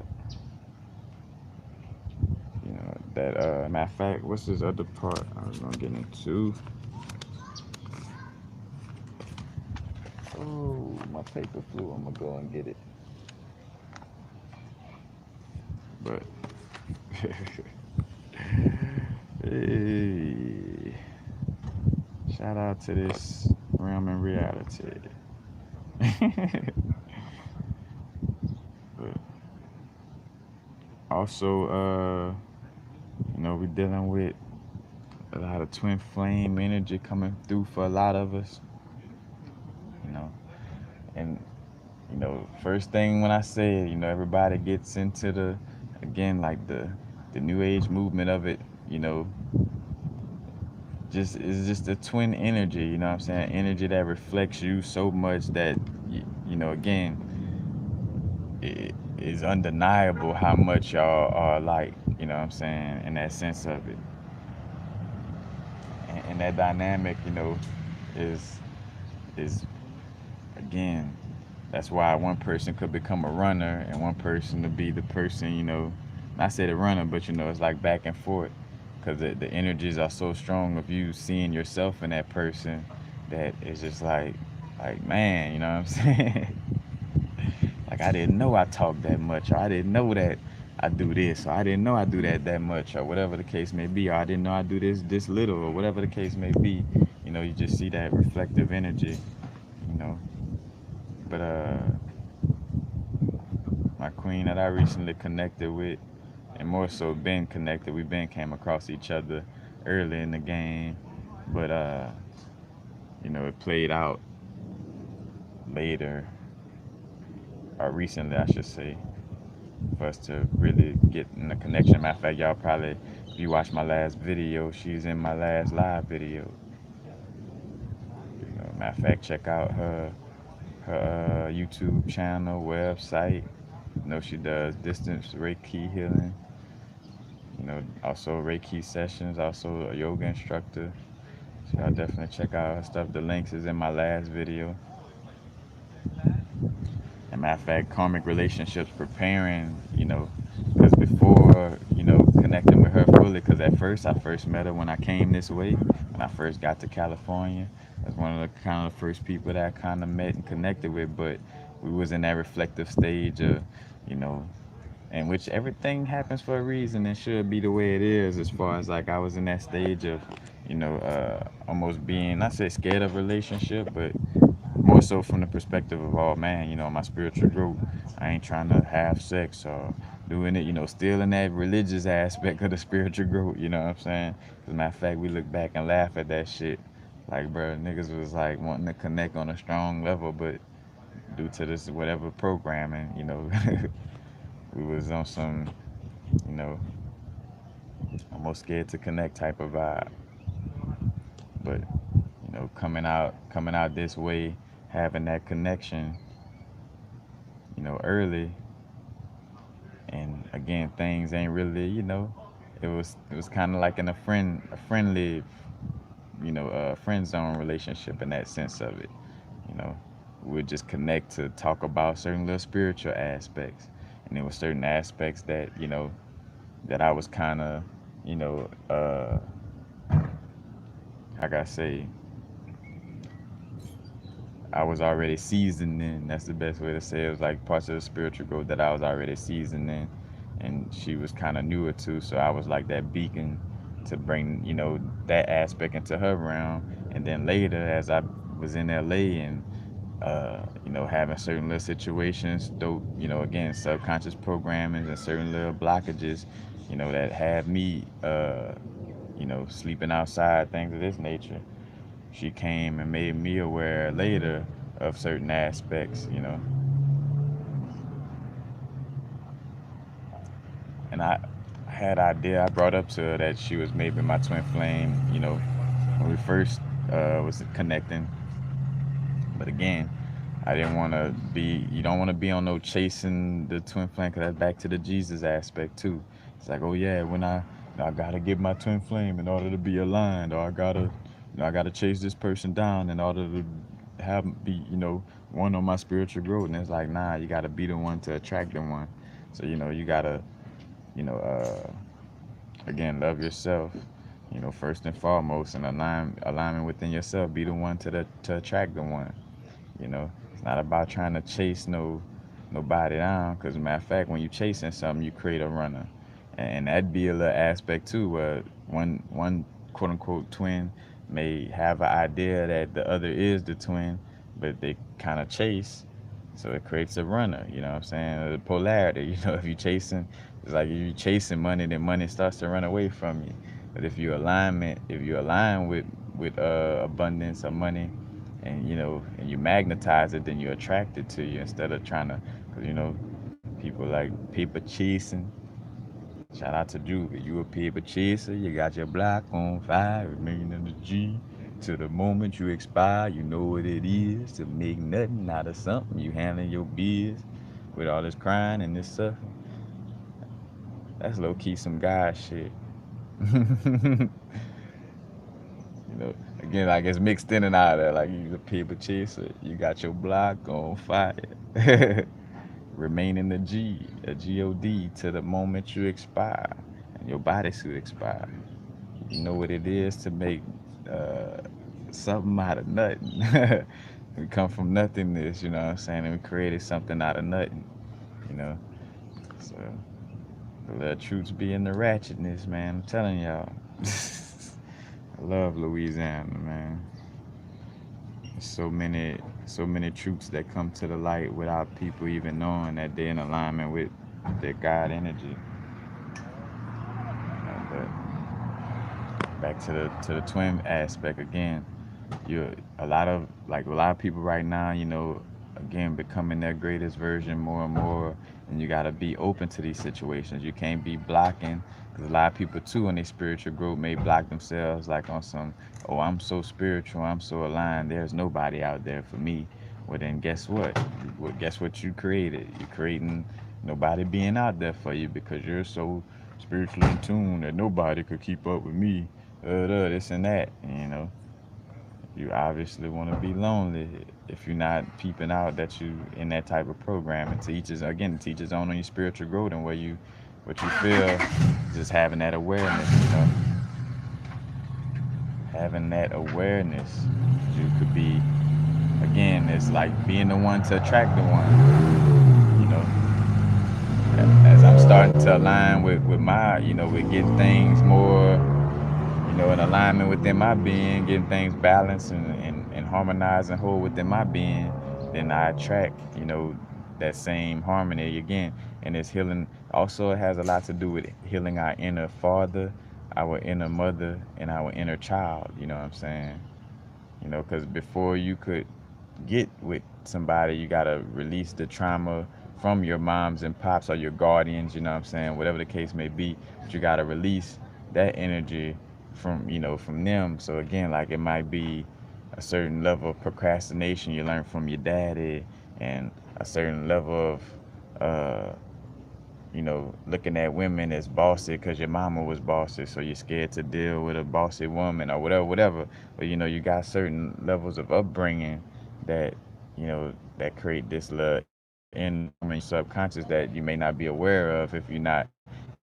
that matter of fact, what's this other part I was gonna get into? Oh, my paper flew. I'm gonna go and get it. But hey, shout out to this realm in reality. But also, we're dealing with a lot of twin flame energy coming through for a lot of us, you know, and First thing when I say it, everybody gets into again, like the new age movement of it, you know, just it's just the twin energy, what I'm saying? Energy that reflects you so much that, again, it is undeniable how much y'all are alike, what I'm saying, in that sense of it. And that dynamic, is is again, that's why one person could become a runner and one person to be the person, not say the runner, but it's like back and forth because the energies are so strong of you seeing yourself in that person that it's just like man, you know what I'm saying? Like I didn't know I talk that much, or I didn't know that I do this, or I didn't know I do that much, or whatever the case may be, or I didn't know I do this little, or whatever the case may be. You just see that reflective energy, you know. But my queen that I recently connected with, and more so been connected, we been came across each other early in the game, but it played out later, or recently, I should say, for us to really get in a connection. Matter of fact, y'all probably, if you watch my last video, she's in my last live video. Matter of fact, check out her YouTube channel, website. She does distance Reiki healing. Also Reiki sessions. Also a yoga instructor. So y'all definitely check out her stuff. The links is in my last video. And matter of fact, karmic relationships preparing, because before, connecting with her fully, because at first I first met her when I came this way, when I first got to California. That's one of the kind of first people that I kind of met and connected with, but we was in that reflective stage of, you know, in which everything happens for a reason and should be the way it is. As far as like I was in that stage of, almost being, not say scared of relationship, but more so from the perspective of, oh man, my spiritual growth. I ain't trying to have sex or doing it, still in that religious aspect of the spiritual growth. You know what I'm saying? As a matter of fact, we look back and laugh at that shit. Like, bro, niggas was like wanting to connect on a strong level, but due to this whatever programming, we was on some, you know, almost scared to connect type of vibe. But coming out this way, having that connection, early, and again, things ain't really, it was kind of like in a friendly, friend zone relationship in that sense of it. You know, we would just connect to talk about certain little spiritual aspects, and there were certain aspects that that I was kind of, you know, uh, like I say, I was already seasoned in. That's the best way to say it. It was like parts of the spiritual growth that I was already seasoned in, and she was kind of newer too. So I was like that beacon to bring that aspect into her realm. And then later, as I was in LA and having certain little situations, though again subconscious programming and certain little blockages, that had me sleeping outside, things of this nature. She came and made me aware later of certain aspects, and I had idea. I brought up to her that she was maybe my twin flame, when we first was connecting. But again, I didn't want to be. You don't want to be on no chasing the twin flame, because that's back to the Jesus aspect too. It's like, oh yeah, when I gotta get my twin flame in order to be aligned, or I gotta chase this person down in order to have be, one on my spiritual growth. And it's like, nah, you gotta be the one to attract the one. So you gotta, you know, uh, again, love yourself. First and foremost, and alignment within yourself. Be the one to attract the one. It's not about trying to chase nobody down. Because matter of fact, when you chasing something, you create a runner, and that'd be a little aspect too, where one quote unquote twin may have an idea that the other is the twin, but they kind of chase, so it creates a runner. You know what I'm saying? The polarity. If you chasing, it's like if you chasing money, then money starts to run away from you. But if you align with abundance of money, and and you magnetize it, then you attract it to you instead of trying to, because people like paper chasing. Shout out to Juvie. You a paper chaser. You got your block on fire. Remain in the G. To the moment you expire, you know what it is. To make nothing out of something. You handling your biz with all this crying and this stuff. That's low key some guy shit. Again, like it's mixed in and out of there. Like you a paper chaser. You got your block on fire. Remain in the G, a God, to the moment you expire and your bodysuit expire. You know what it is to make uh, something out of nothing. We come from nothingness, you know what I'm saying? And we created something out of nothing, you know? So the little truths be in the ratchetness, man. I'm telling y'all. I love Louisiana, man. There's so many truths that come to the light without people even knowing that they're in alignment with their God energy. But back to the twin aspect again. You a lot of people right now, again becoming their greatest version more and more, and you got to be open to these situations. You can't be blocking, because a lot of people too in their spiritual growth may block themselves like on some, oh, I'm so spiritual, I'm so aligned, there's nobody out there for me. Well, then guess what? Guess what you created? You're creating nobody being out there for you because you're so spiritually in tune that nobody could keep up with me, this and that, you obviously want to be lonely if you're not peeping out that you in that type of program. And teaches on your spiritual growth and what you feel, just having that awareness, having that awareness. You could be, again, it's like being the one to attract the one, as I'm starting to align with my, with getting things more, in alignment within my being, getting things balanced and harmonized and whole within my being, then I attract, that same harmony again. And it's healing. Also, it has a lot to do with healing our inner father, our inner mother, and our inner child. You know what I'm saying? Because before you could get with somebody, you gotta release the trauma from your moms and pops or your guardians, you know what I'm saying, whatever the case may be. But you gotta release that energy from them. So again, like it might be a certain level of procrastination you learn from your daddy, and a certain level of looking at women as bossy because your mama was bossy, so you're scared to deal with a bossy woman or whatever. But you got certain levels of upbringing that that create this little inner trauma in your subconscious that you may not be aware of if you're not,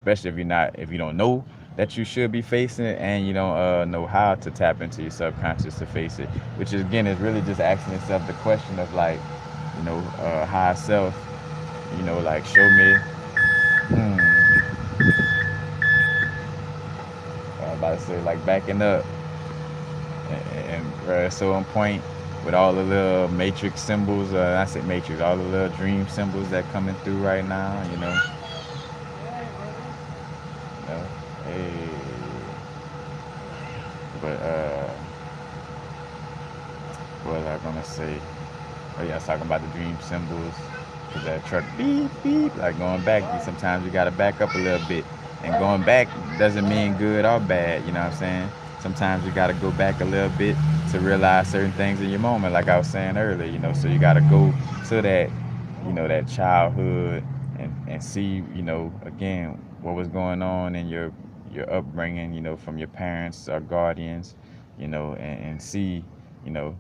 especially if you don't know that you should be facing it, and you don't know how to tap into your subconscious to face it. Which is again is really just asking itself the question of like, higher self, like show me. I was about to say, like backing up, and so on point with all the little matrix symbols. I say matrix, all the little dream symbols that coming through right now. You know, hey, but what was I gonna say? Oh yeah, I was talking about the dream symbols. Cause that truck beep beep, like going back. Sometimes you gotta back up a little bit, and going back doesn't mean good or bad. You know what I'm saying? Sometimes you gotta go back a little bit to realize certain things in your moment, like I was saying earlier. So you gotta go to that, that childhood, and see, again, what was going on in your upbringing, from your parents or guardians, and see, you know,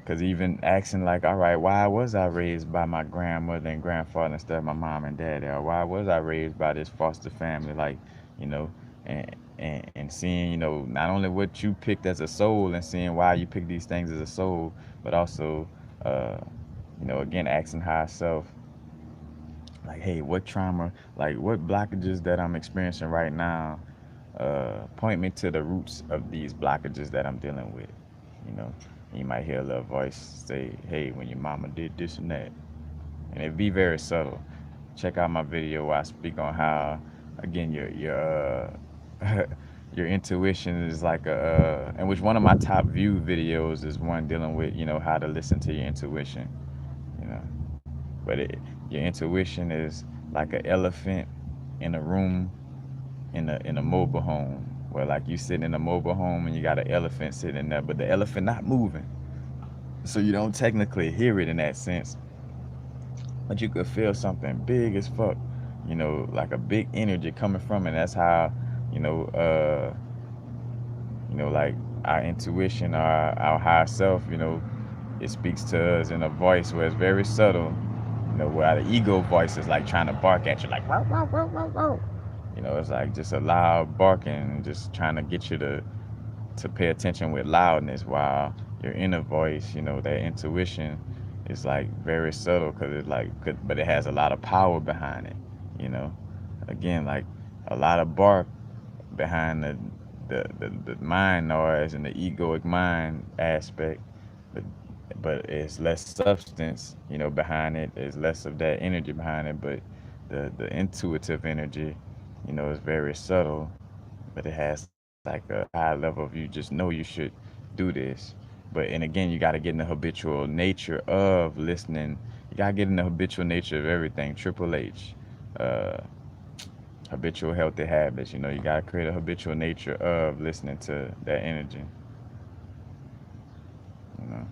because even asking, like, all right, why was I raised by my grandmother and grandfather instead of my mom and dad? Or why was I raised by this foster family? Like, you know, and seeing, not only what you picked as a soul and seeing why you picked these things as a soul, but also, uh, again, asking higher self, like, hey, what trauma, like, what blockages that I'm experiencing right now, point me to the roots of these blockages that I'm dealing with, you know. You might hear a little voice say, hey, when your mama did this and that. And it be very subtle. Check out my video where I speak on how, again, your your intuition is like a in which one of my top view videos is one dealing with, how to listen to your intuition, you know. But your intuition is like an elephant in a room in a mobile home, where like you sitting in a mobile home and you got an elephant sitting there, but the elephant not moving, so you don't technically hear it in that sense, but you could feel something big as fuck, like a big energy coming from it. That's how, you know, uh, like our intuition, our higher self, it speaks to us in a voice where it's very subtle, where the ego voice is like trying to bark at you, like, wow, wow, wow, wow, wow. It's like just a loud barking, just trying to get you to pay attention with loudness, while your inner voice, that intuition is like very subtle, because it like, but it has a lot of power behind it, you know. Again, like a lot of bark behind the mind noise and the egoic mind aspect, but it's less substance, behind it. There's less of that energy behind it, but the intuitive energy, is very subtle, but it has like a high level of, you just know you should do this. But and again, you got to get in the habitual nature of listening. You got to get in the habitual nature of everything. Triple H. Uh, Habitual healthy habits. You got to create a habitual nature of listening to that energy. You know,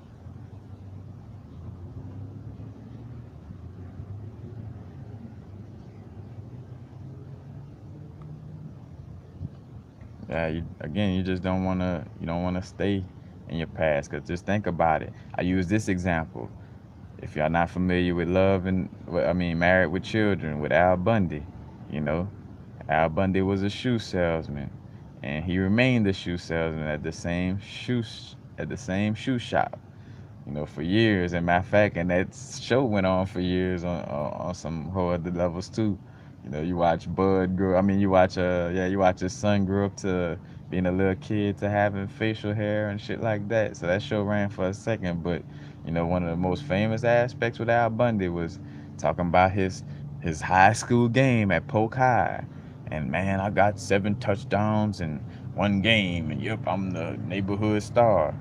yeah. Again, you just don't want to. You don't want to stay in your past. Cause just think about it. I use this example. If y'all not familiar with Love and, well, I mean, Married with Children with Al Bundy, you know, Al Bundy was a shoe salesman, and he remained a shoe salesman at the same shoe shop, for years. And matter of fact, and that show went on for years on some whole other levels too. You watch Bud grow. I mean, you watch his son grow up to being a little kid to having facial hair and shit like that. So that show ran for a second, but one of the most famous aspects with Al Bundy was talking about his high school game at Polk High. And man, I got 7 touchdowns in one game, and yep, I'm the neighborhood star.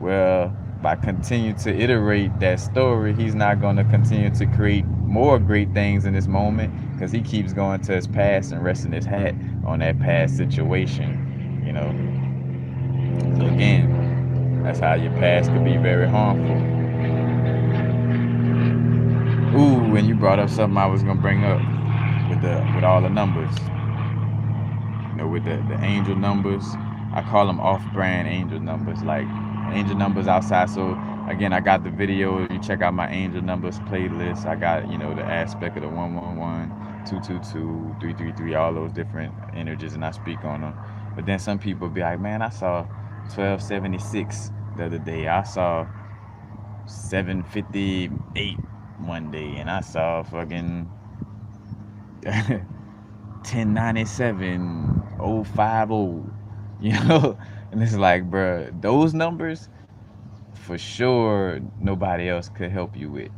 Well, by continuing to iterate that story, he's not going to continue to create more great things in this moment, because he keeps going to his past and resting his hat on that past situation. So again, that's how your past could be very harmful. Ooh, and you brought up something I was gonna bring up with all the numbers. With the angel numbers, I call them off-brand angel numbers, like angel numbers outside. So again, I got the video. You check out my angel numbers playlist. I got the aspect of the 111, 222, 333, all those different energies, and I speak on them. But then some people be like, man, I saw 1276 the other day. I saw 758 one day, and I saw fucking 1097 050, and it's like, bruh, those numbers for sure nobody else could help you with.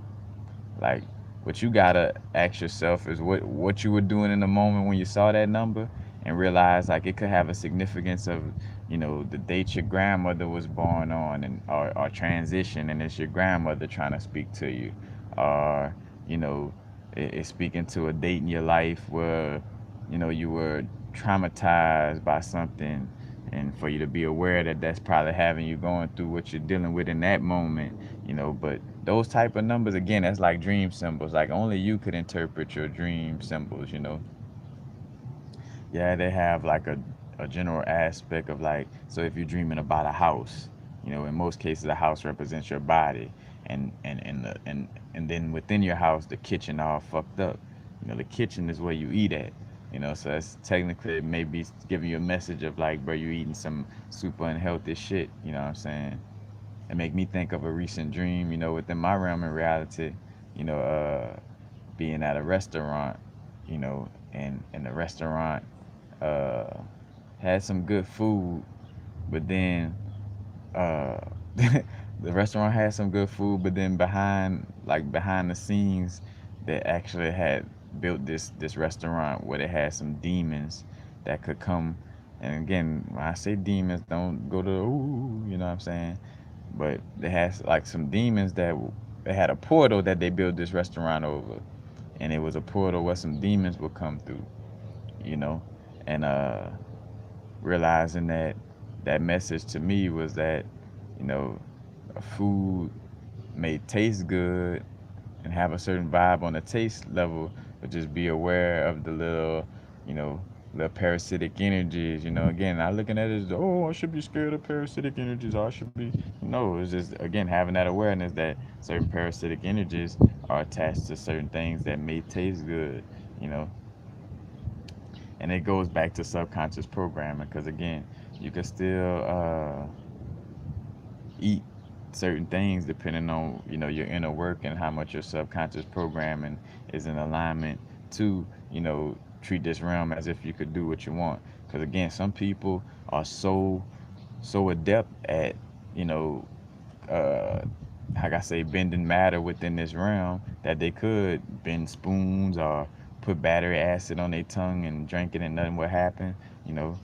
Like, what you gotta ask yourself is what you were doing in the moment when you saw that number, and realize like it could have a significance of, the date your grandmother was born on, and or transition, and it's your grandmother trying to speak to you, or it's speaking to a date in your life where you were traumatized by something, and for you to be aware that that's probably having you going through what you're dealing with in that moment. But those type of numbers, again, that's like dream symbols. Like only you could interpret your dream symbols. Yeah, they have like a general aspect of, like, so if you're dreaming about a house, in most cases a house represents your body, and then within your house the kitchen all fucked up. The kitchen is where you eat at. So that's technically maybe giving you a message of like, bro, you eating some super unhealthy shit. You know what I'm saying? It make me think of a recent dream, within my realm of reality, you know, being at a restaurant, and the restaurant uh, had some good food, but then uh, the restaurant had some good food, but then behind the scenes, they actually had built this restaurant where they had some demons that could come And again, when I say demons, don't go to ooh, you know what I'm saying? But they has like some demons that they had a portal that they built this restaurant over, and it was a portal where some demons would come through, you know, and realizing that that message to me was that, you know, a food may taste good and have a certain vibe on the taste level, but just be aware of the little, you know, little parasitic energies. You know, again, not looking at it as, oh, I should be scared of parasitic energies. Or I should be. No, it's just, again, having that awareness that certain parasitic energies are attached to certain things that may taste good, you know. And it goes back to subconscious programming because, again, you can still eat certain things depending on, you know, your inner work and how much your subconscious programming is in alignment to, you know, treat this realm as if you could do what you want. Because again, some people are so adept at, you know, uh like I say, bending matter within this realm that they could bend spoons or put battery acid on their tongue and drink it and nothing would happen, you know.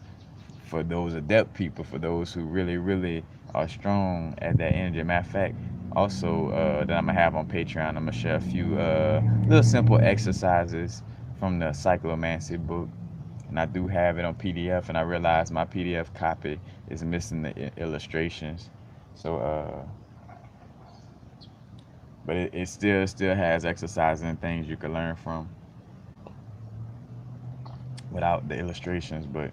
For those adept people, for those who really are strong at that energy. Matter of fact, also that I'm gonna have on Patreon, I'm gonna share a few little simple exercises from the Cyclomancy book, and I do have it on PDF. And I realize my PDF copy is missing the illustrations, so but it still has exercises and things you can learn from without the illustrations, but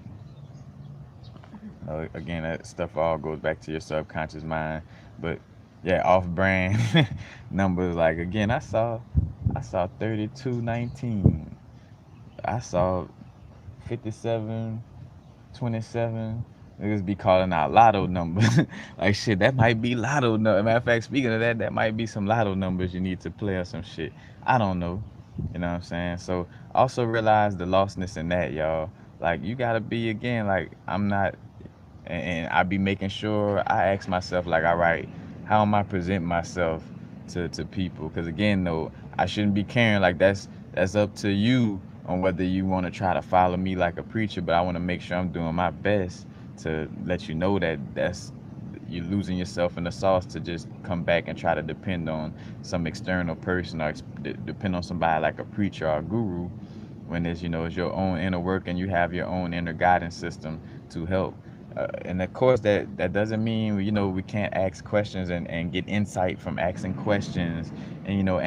again, that stuff all goes back to your subconscious mind. But yeah, off-brand numbers. Like again, I saw 3219. I saw 5727. Niggas be calling out lotto numbers. Like shit, that might be lotto number. Matter of fact, speaking of that, that might be some lotto numbers you need to play or some shit. I don't know. You know what I'm saying? So also realize the lostness in that, y'all. Like you gotta be, again, like I'm not, and I be making sure I ask myself, like, all right, how am I present myself to people? Because again, though, I shouldn't be caring. Like that's up to you on whether you want to try to follow me like a preacher. But I want to make sure I'm doing my best to let you know that that's you're losing yourself in the sauce to just come back and try to depend on some external person or depend on somebody like a preacher or a guru, when it's, you know, it's your own inner work and you have your own inner guidance system to help. And of course, that doesn't mean, you know, we can't ask questions and get insight from asking questions. And you know,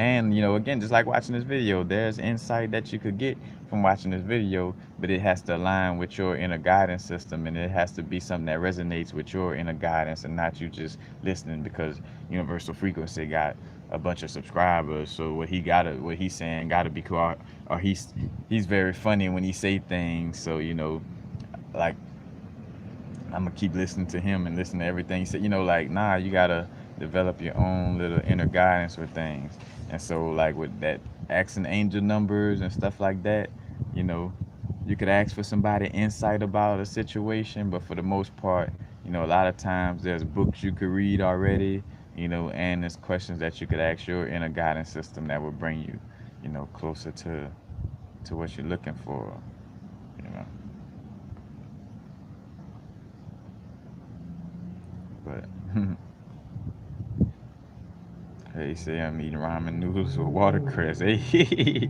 again, just like watching this video, there's insight that you could get from watching this video, but it has to align with your inner guidance system, and it has to be something that resonates with your inner guidance, and not you just listening because Universal Frequency got a bunch of subscribers, so what he's saying gotta be cool, or he's very funny when he say things, so you know, like I'm gonna keep listening to him and listen to everything he said. You know, like, nah, you gotta develop your own little inner guidance with things. And so, like with that, asking angel numbers and stuff like that, you know, you could ask for somebody insight about a situation, but for the most part, you know, a lot of times there's books you could read already, you know, and there's questions that you could ask your inner guidance system that will bring you, you know, closer to what you're looking for, you know. But hey, say I'm eating ramen noodles with watercress. Hey, hey,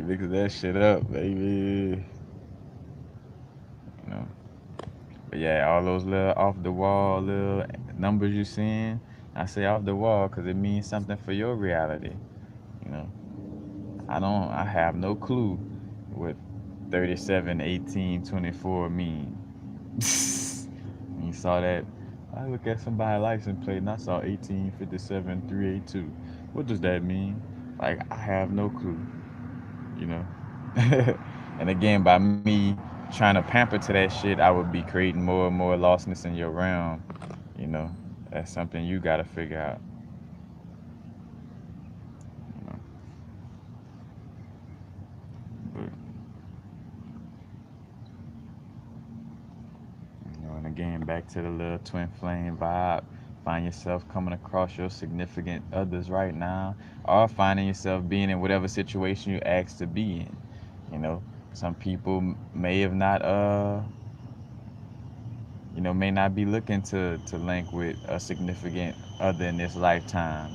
mix that shit up, baby. You know. But yeah, all those little off the wall little numbers you seeing, I say off the wall because it means something for your reality. You know, I have no clue what 37, 18, 24 mean. When you saw that, I look at somebody's license plate and I saw 1857 382. What does that mean? Like, I have no clue, you know? And again, by me trying to pamper to that shit, I would be creating more and more lostness in your realm, you know? That's something you gotta figure out, you know? But, you know, and again, back to the little twin flame vibe. Find yourself coming across your significant others right now, or finding yourself being in whatever situation you asked to be in. You know, some people may have not may not be looking to link with a significant other in this lifetime.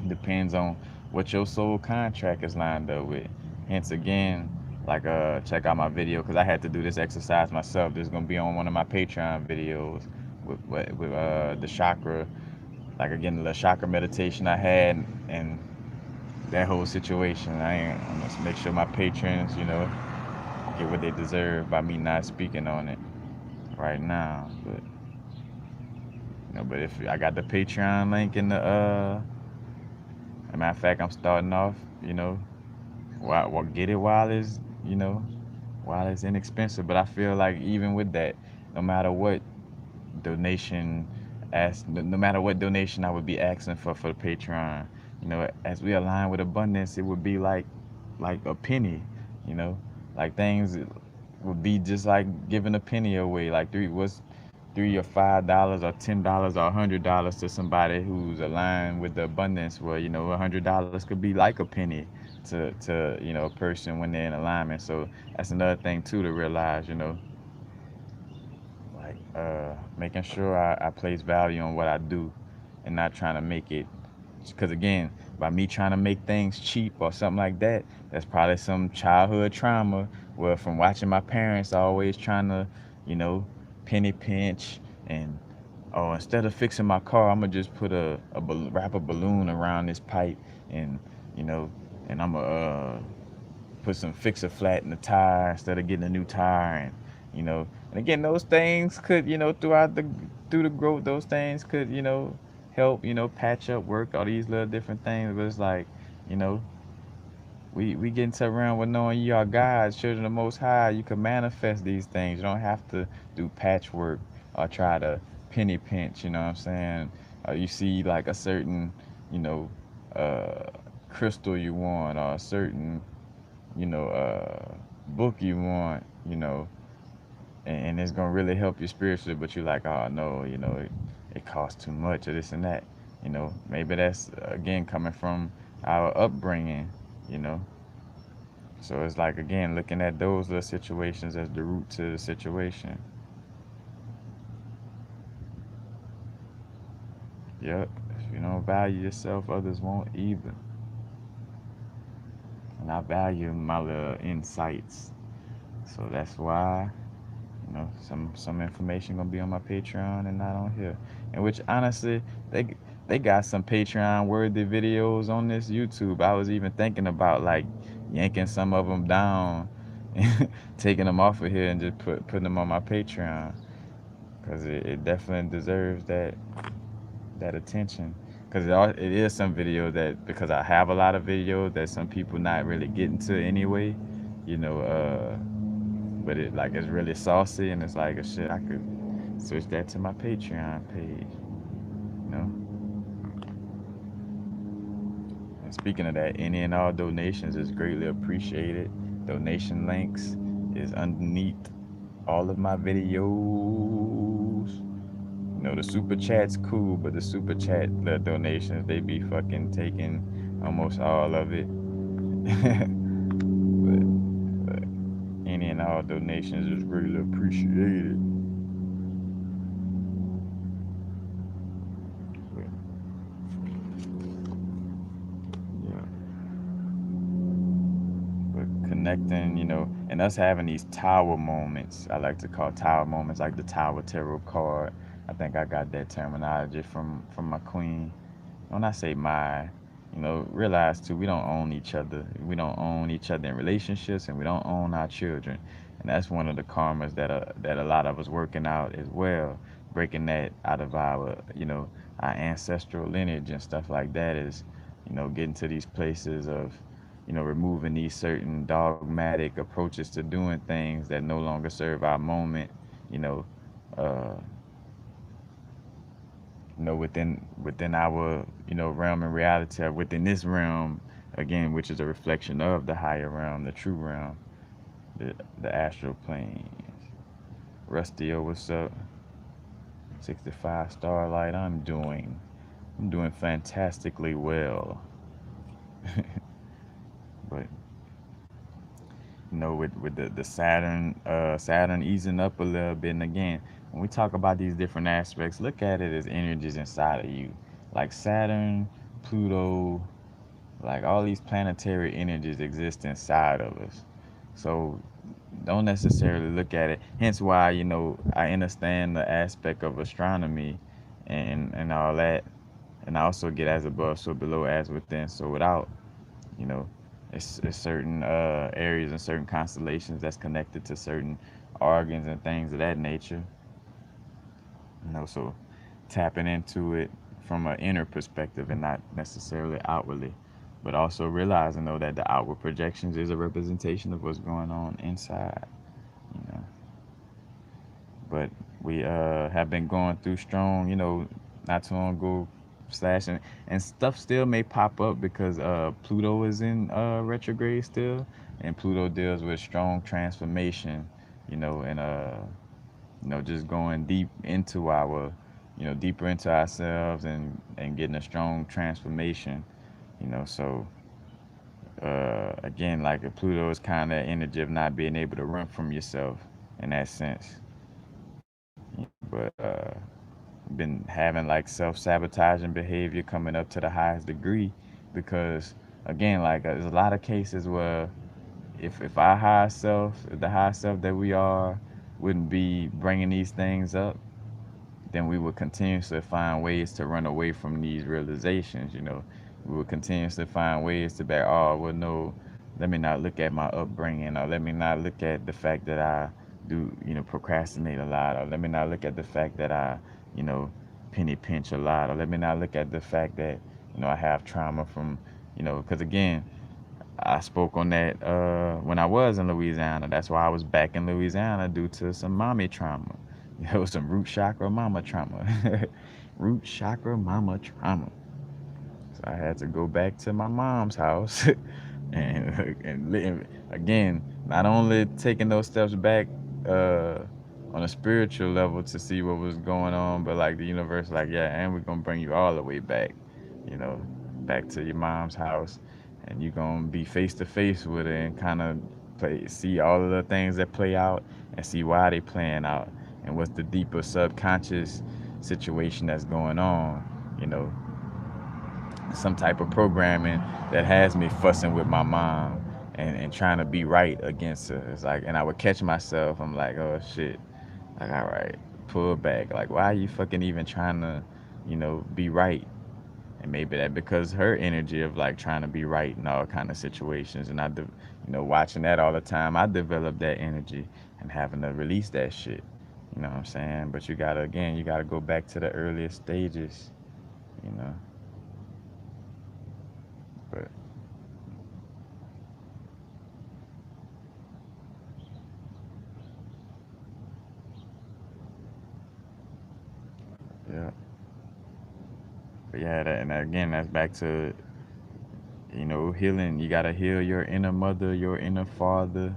Depends on what your soul contract is lined up with. Hence again, like check out my video because I had to do this exercise myself. This is gonna be on one of my Patreon videos with the chakra, like again the chakra meditation I had and that whole situation. I'm gonna make sure my patrons, get what they deserve by me not speaking on it right now. But if I got the Patreon link in the as a matter of fact, I'm starting off, get it while it's inexpensive. But I feel like even with that, no matter what donation, no matter what donation I would be asking for the Patreon, as we align with abundance, it would be like a penny, you know, like things would be just like giving a penny away, like $3 or $5 or $10 or $100 to somebody who's aligned with the abundance. Well, $100 could be like a penny to a person when they're in alignment. So that's another thing too to realize. Like making sure I place value on what I do, and not trying to make it. Because again, by me trying to make things cheap or something like that, that's probably some childhood trauma. Where from watching my parents always trying to, you know, penny pinch and oh, instead of fixing my car, I'm gonna just put wrap a balloon around this pipe and you know, and I'm gonna put some fixer flat in the tire instead of getting a new tire and again those things could through the growth those things could help patch up work all these little different things, but it's like you know we get into around with knowing you are God's children of the Most High. You can manifest these things. You don't have to do patchwork or try to penny pinch. You know what I'm saying? You see like a certain you know uh, crystal you want or a certain book you want, and it's gonna really help you spiritually, but you're like, oh no, it costs too much or this and that. Maybe that's again coming from our upbringing, you know. So it's like again looking at those little situations as the root to the situation. Yep. If you don't value yourself, others won't either. And I value my little insights. So that's why some information gonna be on my Patreon and not on here. And which honestly, they got some Patreon worthy videos on this YouTube. I was even thinking about like yanking some of them down, taking them off of here and just putting them on my Patreon because it definitely deserves that attention. Because it is some videos that because I have a lot of videos that some people not really getting to anyway, you know. But it's really saucy and it's like a shit. I could switch that to my Patreon page, you know. And speaking of that, any and all donations is greatly appreciated. Donation links is underneath all of my videos. The super chat's cool, but the super chat, the donations, they be fucking taking almost all of it. but any and all donations is greatly appreciated. But, yeah. But connecting, and us having these tower moments, I like to call tower moments, like the Tower Tarot card. I think I got that terminology from my queen. When I say my, realize too, we don't own each other. We don't own each other in relationships, and we don't own our children. And that's one of the karmas that a lot of us working out as well, breaking that out of our ancestral lineage and stuff like that is, getting to these places of, removing these certain dogmatic approaches to doing things that no longer serve our moment, you know, uh, within our realm and reality, or within this realm again, which is a reflection of the higher realm, the true realm, the astral planes. Rustio, what's up? 65 Starlight. I'm doing fantastically well. But with the Saturn easing up a little bit. And again, when we talk about these different aspects, look at it as energies inside of you, like Saturn, Pluto, like all these planetary energies exist inside of us. So don't necessarily look at it. Hence why, I understand the aspect of astronomy and all that. And I also get as above, so below, as within, so without. You know, it's certain areas and certain constellations that's connected to certain organs and things of that nature. So tapping into it from an inner perspective and not necessarily outwardly, but also realizing though that the outward projections is a representation of what's going on inside. You know, but we have been going through strong. Not too long ago, and stuff still may pop up because Pluto is in retrograde still, and Pluto deals with strong transformation. And just going deeper into ourselves and getting a strong transformation. So again, like Pluto is kind of energy of not being able to run from yourself in that sense. But been having like self-sabotaging behavior coming up to the highest degree because again, like there's a lot of cases where if our higher self, if the higher self that we are, wouldn't be bringing these things up, then we would continuously find ways to run away from these realizations. We would continuously find ways to be, oh, well, no, let me not look at my upbringing, or let me not look at the fact that I do, procrastinate a lot, or let me not look at the fact that I, you know, penny pinch a lot, or let me not look at the fact that, I have trauma from, because again, I spoke on that when I was in Louisiana. That's why I was back in Louisiana due to some mommy trauma. It was some root chakra mama trauma. Root chakra mama trauma. So I had to go back to my mom's house and again, not only taking those steps back uh, on a spiritual level to see what was going on, but like the universe, like, yeah, and we're gonna bring you all the way back, you know, back to your mom's house, and you're gonna be face to face with it and kind of see all of the things that play out and see why they playing out and what's the deeper subconscious situation that's going on, you know, some type of programming that has me fussing with my mom and trying to be right against her. It's like, and I would catch myself. I'm like, oh shit. Like, all right, pull back. Like, why are you fucking even trying to, be right? And maybe that because her energy of like trying to be right in all kind of situations, and watching that all the time, I developed that energy and having to release that shit. You know what I'm saying? But you gotta go back to the earliest stages. You know, but yeah. But yeah, and again, that's back to healing. You gotta heal your inner mother, your inner father,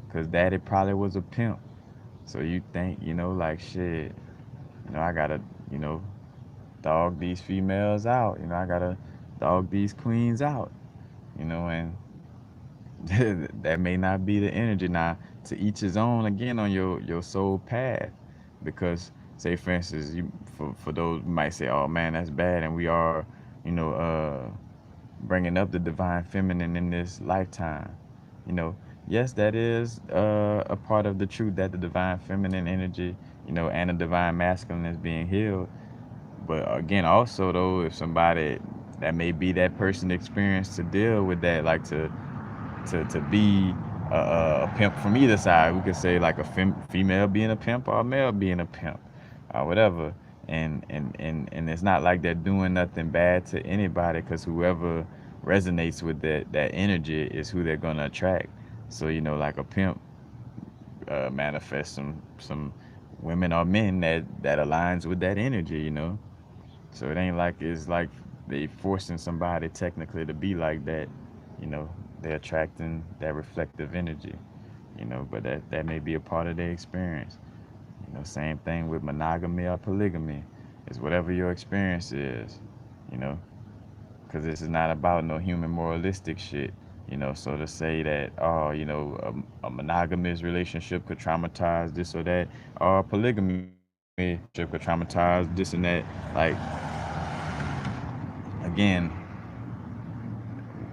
because daddy probably was a pimp. So you think like shit. I gotta you know dog these females out. I gotta dog these queens out. And that may not be the energy. Now, to each his own. Again, on your soul path, because say for instance, for those who might say, oh man, that's bad, and we are, you know, uh, bringing up the divine feminine in this lifetime. You know, yes, that is a part of the truth that the divine feminine energy, and the divine masculine is being healed. But again, also though, if somebody that may be that person experienced to deal with that, like to be a pimp from either side. We could say like a female being a pimp or a male being a pimp or whatever. And it's not like they're doing nothing bad to anybody because whoever resonates with that energy is who they're gonna attract. So like a pimp manifests some women or men that aligns with that energy. So it ain't like it's like they forcing somebody technically to be like that. You know, they're attracting that reflective energy. But that may be a part of their experience. Same thing with monogamy or polygamy. It's whatever your experience is. You know, because this is not about no human moralistic shit. So to say that, oh, a monogamous relationship could traumatize this or that, or a polygamy relationship could traumatize this and that. Like, again,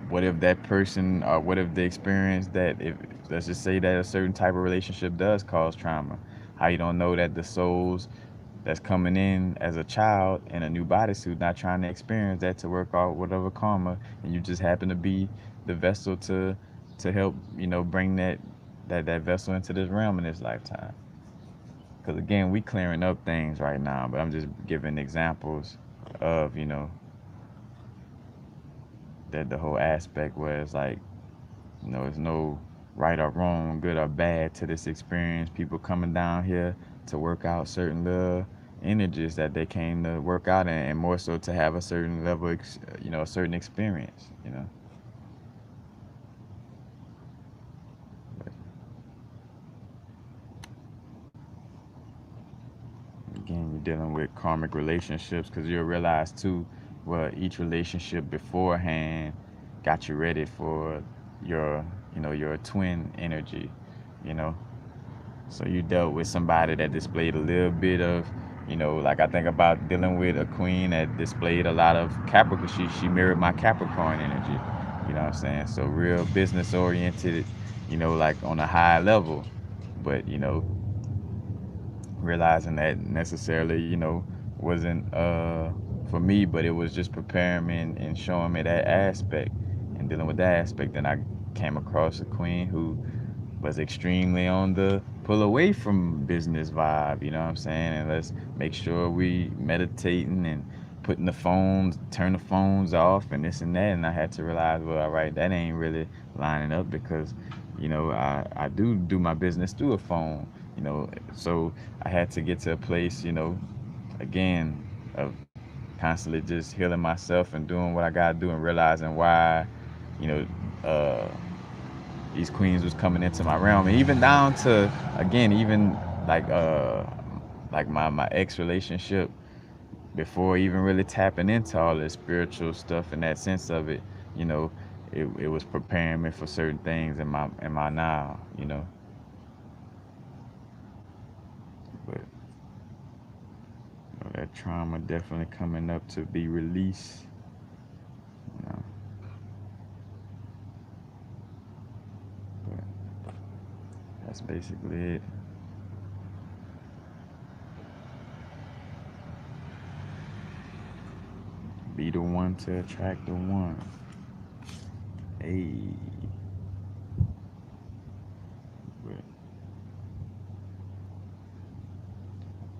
what if that person, or what if the experience that, if let's just say that a certain type of relationship does cause trauma, how you don't know that the souls that's coming in as a child in a new bodysuit not trying to experience that to work out whatever karma, and you just happen to be the vessel to help bring that vessel into this realm in this lifetime. Because again, we clearing up things right now, but I'm just giving examples of that the whole aspect where it's like, there's no right or wrong, good or bad to this experience. People coming down here to work out certain little energies that they came to work out in, and more so to have a certain level, a certain experience. But again, you're dealing with karmic relationships because you'll realize too, well, each relationship beforehand got you ready for your, your twin energy, you know. So you dealt with somebody that displayed a little bit of, like I think about dealing with a queen that displayed a lot of Capricorn. She mirrored my Capricorn energy. You know what I'm saying? So real business oriented, like on a high level. But, realizing that necessarily, wasn't for me, but it was just preparing me and showing me that aspect and dealing with that aspect. Then I came across a queen who was extremely on the pull away from business vibe, you know what I'm saying? And let's make sure we meditating and putting turn the phones off and this and that. And I had to realize, well, all right, that ain't really lining up because, I do my business through a phone, so I had to get to a place, again, of constantly just healing myself and doing what I gotta do and realizing why, you know, uh, these queens was coming into my realm, and even down to, again, even like my ex relationship, before even really tapping into all this spiritual stuff and that sense of it, you know it was preparing me for certain things in my now. But that trauma definitely coming up to be released, you know but that's basically it. Be the one to attract the one. Hey, but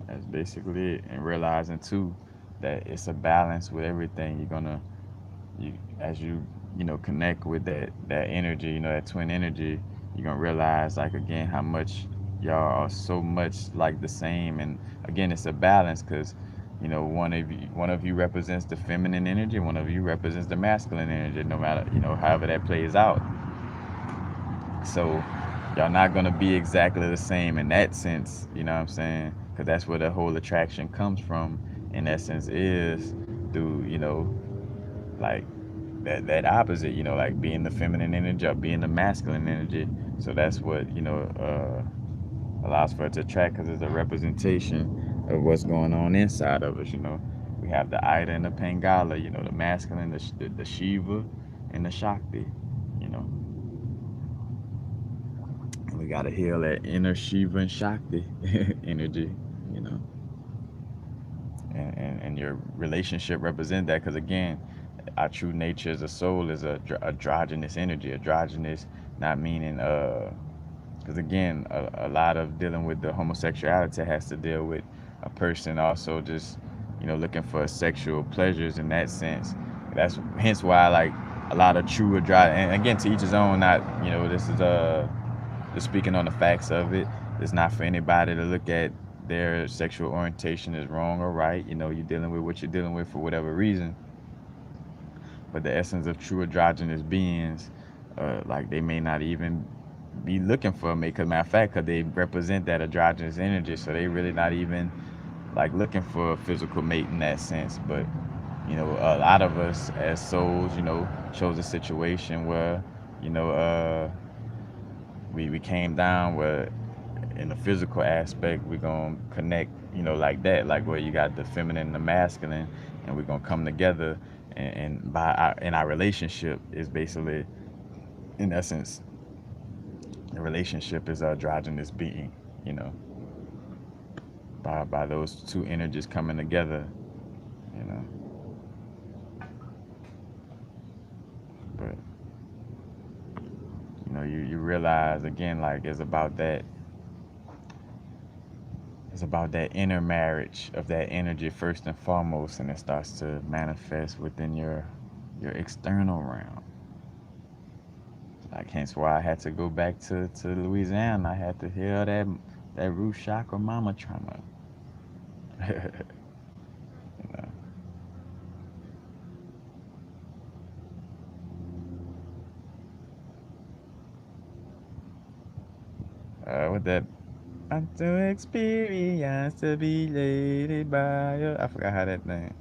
that's basically it. And realizing too that it's a balance with everything. As you connect with that energy, that twin energy, you're gonna realize, like, again, how much y'all are so much like the same. And again, it's a balance because one of you represents the feminine energy, one of you represents the masculine energy, no matter, however that plays out. So y'all not gonna be exactly the same in that sense, you know what I'm saying? Because that's where the whole attraction comes from. In essence, is through, like that opposite, like being the feminine energy or being the masculine energy. So that's what allows for it to attract, because it's a representation of what's going on inside of us. We have the Ida and the Pangala, the masculine, the Shiva, and the Shakti. You know, and we gotta heal that inner Shiva and Shakti energy. You know, and your relationship represent that, because again, our true nature as a soul is a androgynous energy. Androgynous, not meaning because again, a lot of dealing with the homosexuality has to deal with a person also just looking for sexual pleasures in that sense. That's hence why, like, a lot of true androgynous, and again, to each his own. Not, this is just speaking on the facts of it. It's not for anybody to look at their sexual orientation as wrong or right. You're dealing with what you're dealing with for whatever reason. But the essence of true androgynous beings, like, they may not even be looking for a mate. Cause matter of fact, cause they represent that androgynous energy, so they really not even like looking for a physical mate in that sense. But a lot of us as souls, chose a situation where you know, we came down where in the physical aspect we're gonna connect, like that, like where you got the feminine and the masculine, and we're gonna come together, and in our relationship is basically, in essence, the relationship is a androgynous being, you know, by those two energies coming together, you know. But you realize again, like it's about that inner marriage of that energy first and foremost, and it starts to manifest within your external realm. Like hence why I had to go back to Louisiana. I had to heal that root chakra mama trauma. you know. With that, I'm too experienced to be led by you. I forgot how that thing.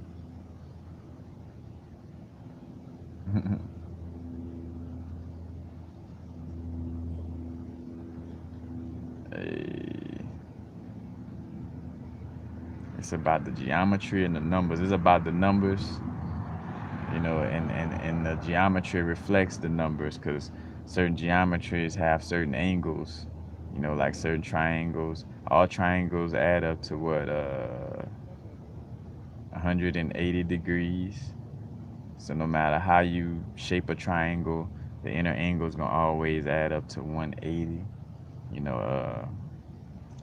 Hey, it's about the geometry and the numbers. It's about the numbers, and the geometry reflects the numbers because certain geometries have certain angles, like certain triangles. All triangles add up to what, 180 degrees. So no matter how you shape a triangle, the inner angle is gonna always add up to 180. You know,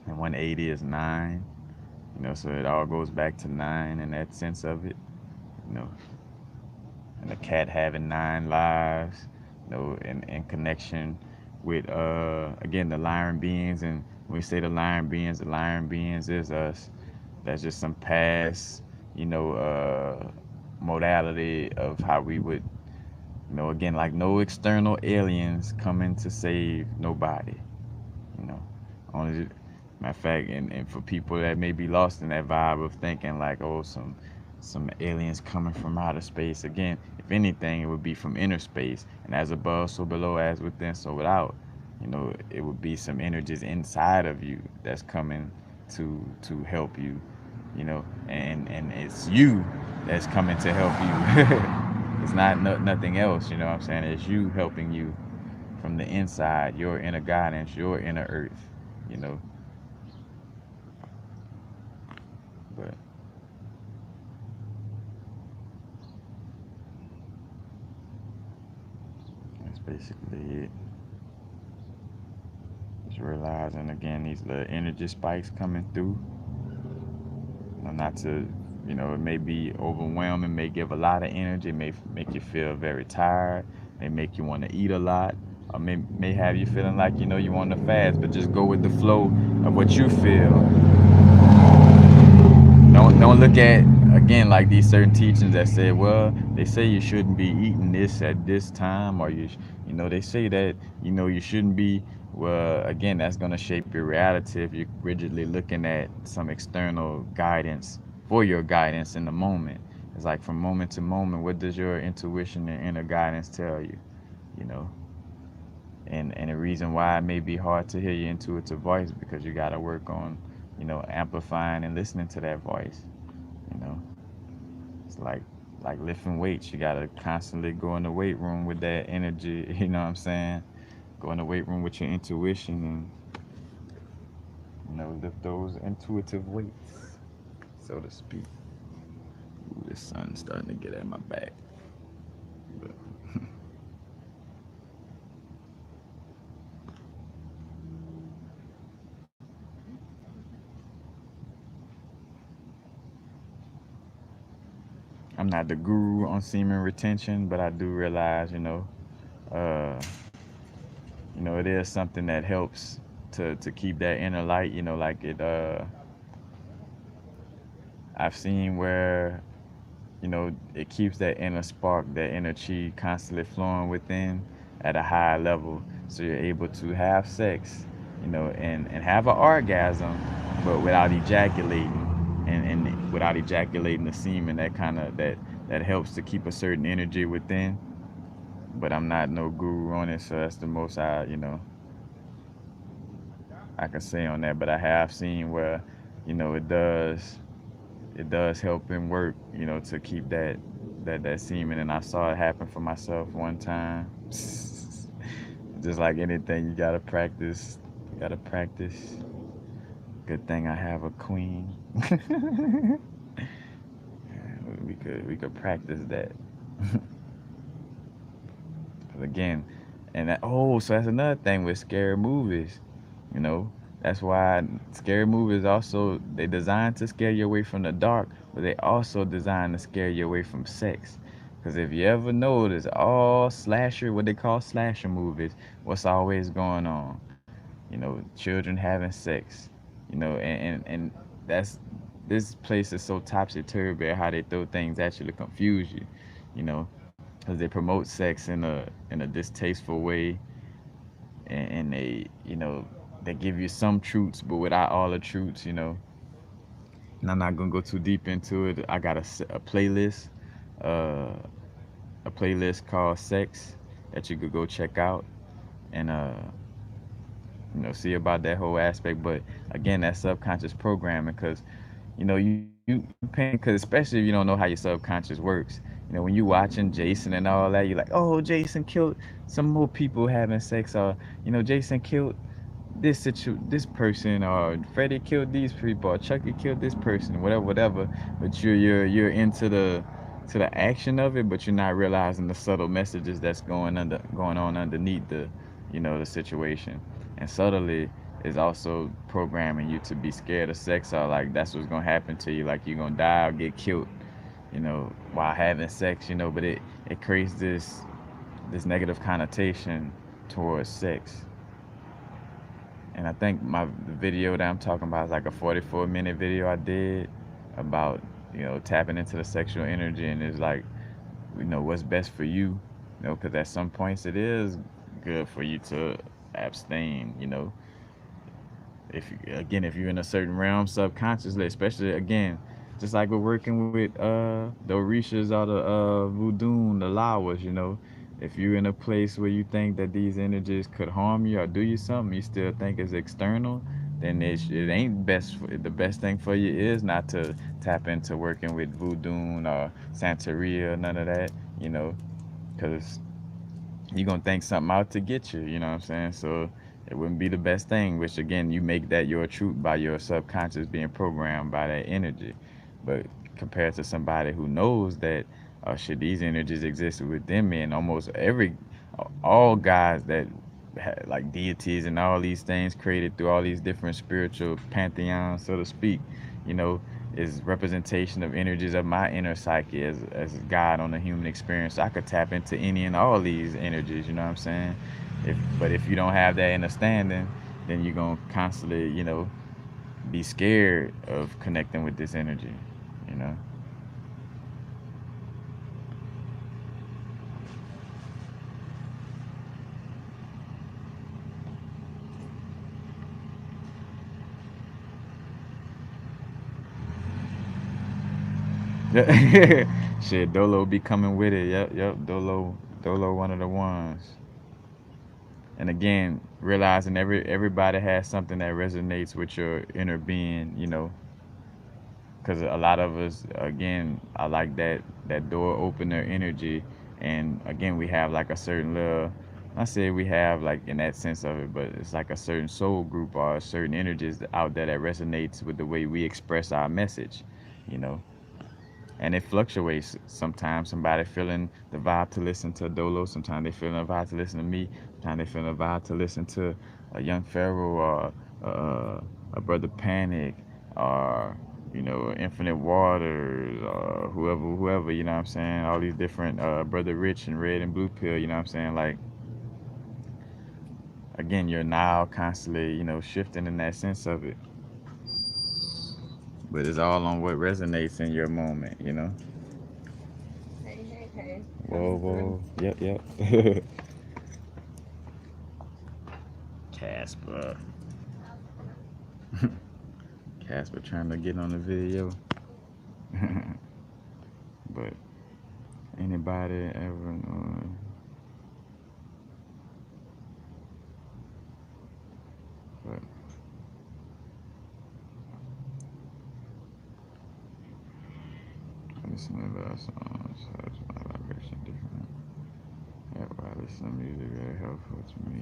and 180 is nine. So it all goes back to nine in that sense of it. You know, and the cat having nine lives. In connection with again the lion beings, and when we say the lion beings is us. That's just some past, you know, uh, modality of how we would, again, like no external aliens coming to save nobody, you know. Only, matter of fact, and for people that may be lost in that vibe of thinking like, oh, some aliens coming from outer space. Again, if anything, it would be from inner space, and as above, so below, as within, so without. It would be some energies inside of you that's coming to help you, and it's you that's coming to help you. It's not nothing else. You know what I'm saying? It's you helping you from the inside, your inner guidance, your inner earth. You know, but that's basically it. Just realizing again these little energy spikes coming through. Not to, it may be overwhelming, may give a lot of energy, may make you feel very tired, may make you want to eat a lot, or may have you feeling like, you want to fast, but just go with the flow of what you feel. Don't look at, again, like these certain teachings that say, well, they say you shouldn't be eating this at this time, or they say that you shouldn't be. Well, again, that's going to shape your reality if you're rigidly looking at some external guidance for your guidance in the moment. It's like from moment to moment, what does your intuition and inner guidance tell you? You know, and the reason why it may be hard to hear your intuitive voice because you got to work on, amplifying and listening to that voice. You know, it's like lifting weights. You got to constantly go in the weight room with that energy. You know what I'm saying? Go in the weight room with your intuition and lift those intuitive weights, so to speak. Ooh, the sun's starting to get at my back. But I'm not the guru on semen retention, but I do realize, uh, it is something that helps to keep that inner light. Like it. I've seen where it keeps that inner spark, that inner chi constantly flowing within at a high level. So you're able to have sex, and have an orgasm, but without ejaculating, and without ejaculating the semen. That kind of that helps to keep a certain energy within. but I'm not no guru on it, so that's the most I can say on that. But I have seen where, it does help and work, to keep that semen, and I saw it happen for myself one time. Just like anything, you gotta practice. You gotta practice. Good thing I have a queen. we could practice that. 'Cause again, so that's another thing with scary movies. You know, that's why scary movies also they designed to scare you away from the dark, but they also designed to scare you away from sex. Because if you ever notice, all slasher, what they call slasher movies, what's always going on? Children having sex. And that's this place is so topsy turvy how they throw things at you to confuse you. You know, because they promote sex in a distasteful way, and they give you some truths, but without all the truths. And I'm not gonna go too deep into it. I got a playlist, uh, a playlist called "Sex" that you could go check out, and see about that whole aspect. But again, that's subconscious programming, because you paying, because especially if you don't know how your subconscious works. When you watching Jason and all that, you're like, oh, Jason killed some more people having sex, or Jason killed this person, or Freddie killed these people, or Chucky killed this person, whatever, whatever. But you're into the action of it, but you're not realizing the subtle messages that's going on underneath the situation. And subtly is also programming you to be scared of sex, or like that's what's gonna happen to you, like you're gonna die or get killed, while having sex. But it creates this negative connotation towards sex. And I think the video that I'm talking about is like a 44-minute video I did about tapping into the sexual energy, and it's like what's best for you, because at some points it is good for you to abstain. If you're in a certain realm subconsciously, especially again, just like we're working with the orishas or the voodoo, the lawas. If you're in a place where you think that these energies could harm you or do you something, you still think it's external, then it ain't the best thing for you is not to tap into working with voodoo or santeria, none of that. Because you're gonna think something out to get you. You know what I'm saying? So it wouldn't be the best thing. Which again, you make that your truth by your subconscious being programmed by that energy. But compared to somebody who knows that, shit, these energies exist within me, and almost all guys that like deities and all these things created through all these different spiritual pantheons, so to speak, you know, is representation of energies of my inner psyche as God on the human experience. So I could tap into any and all these energies, you know what I'm saying? But if you don't have that understanding, then you're gonna constantly, be scared of connecting with this energy, you know. Shit, Dolo be coming with it. Yep, Dolo, one of the ones. And again, realizing everybody has something that resonates with your inner being, because a lot of us, again, I like that door opener energy. And again, we have like a certain little, I say we have like in that sense of it, but it's like a certain soul group or certain energies out there that resonates with the way we express our message, you know. And it fluctuates. Sometimes somebody feeling the vibe to listen to Dolo. Sometimes they feeling the vibe to listen to me. Sometimes they feeling the vibe to listen to a Young Pharaoh, or a Brother Panic, or Infinite Waters, or whoever. You know what I'm saying? All these different Brother Rich and Red and Blue Pill. You know what I'm saying? Like, again, you're now constantly shifting in that sense of it. But it's all on what resonates in your moment. Hey, hey, hey. Whoa, How's it going? whoa. Yep. Casper. Casper trying to get on the video. But anybody ever know? But listen to love songs, has my vibration different. Yeah, why listen to music very helpful to me.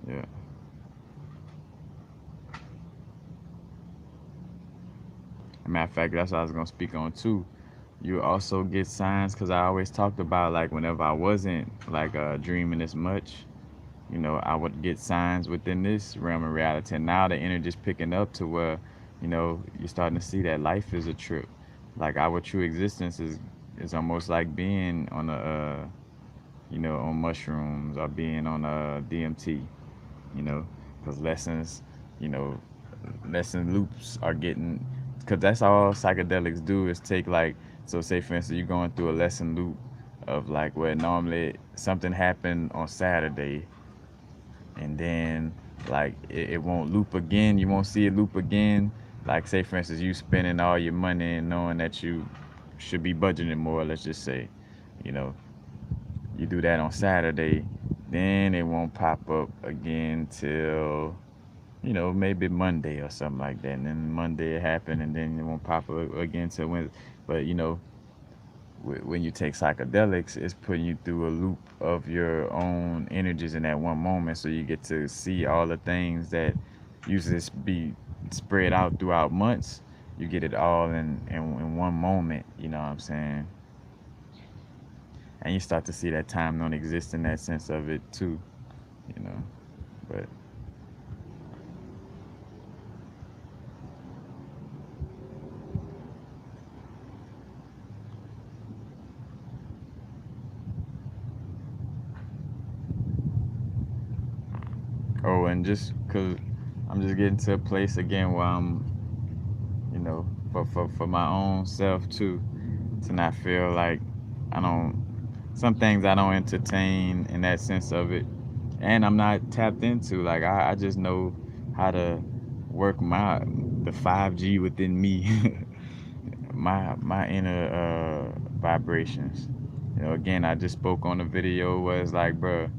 Yeah. Matter of fact, that's what I was gonna speak on too. You also get signs because I always talked about like whenever I wasn't like dreaming as much, I would get signs within this realm of reality. And now the energy's picking up to where, you're starting to see that life is a trip. Like our true existence is almost like being on on mushrooms or being on a DMT, because you know, lesson loops are getting, because that's all psychedelics do is take like, so say for instance, you're going through a lesson loop of like where normally something happened on Saturday and then like it won't loop again. You won't see it loop again. Like say for instance, you spending all your money and knowing that you should be budgeting more. Let's just say, you know, you do that on Saturday, then it won't pop up again till maybe Monday or something like that. And then Monday it happened, and then it won't pop up again till Wednesday. But when you take psychedelics, it's putting you through a loop of your own energies in that one moment, so you get to see all the things that usually be spread out throughout months. You get it all in one moment. You know what I'm saying? And you start to see that time don't exist in that sense of it too. You know, but oh, and just cause I'm just getting to a place again where I'm, for my own self too, to not feel like I don't, some things I don't entertain in that sense of it, and I'm not tapped into. Like I just know how to work the 5G within me, my inner vibrations. Again, I just spoke on a video where it's like, bruh,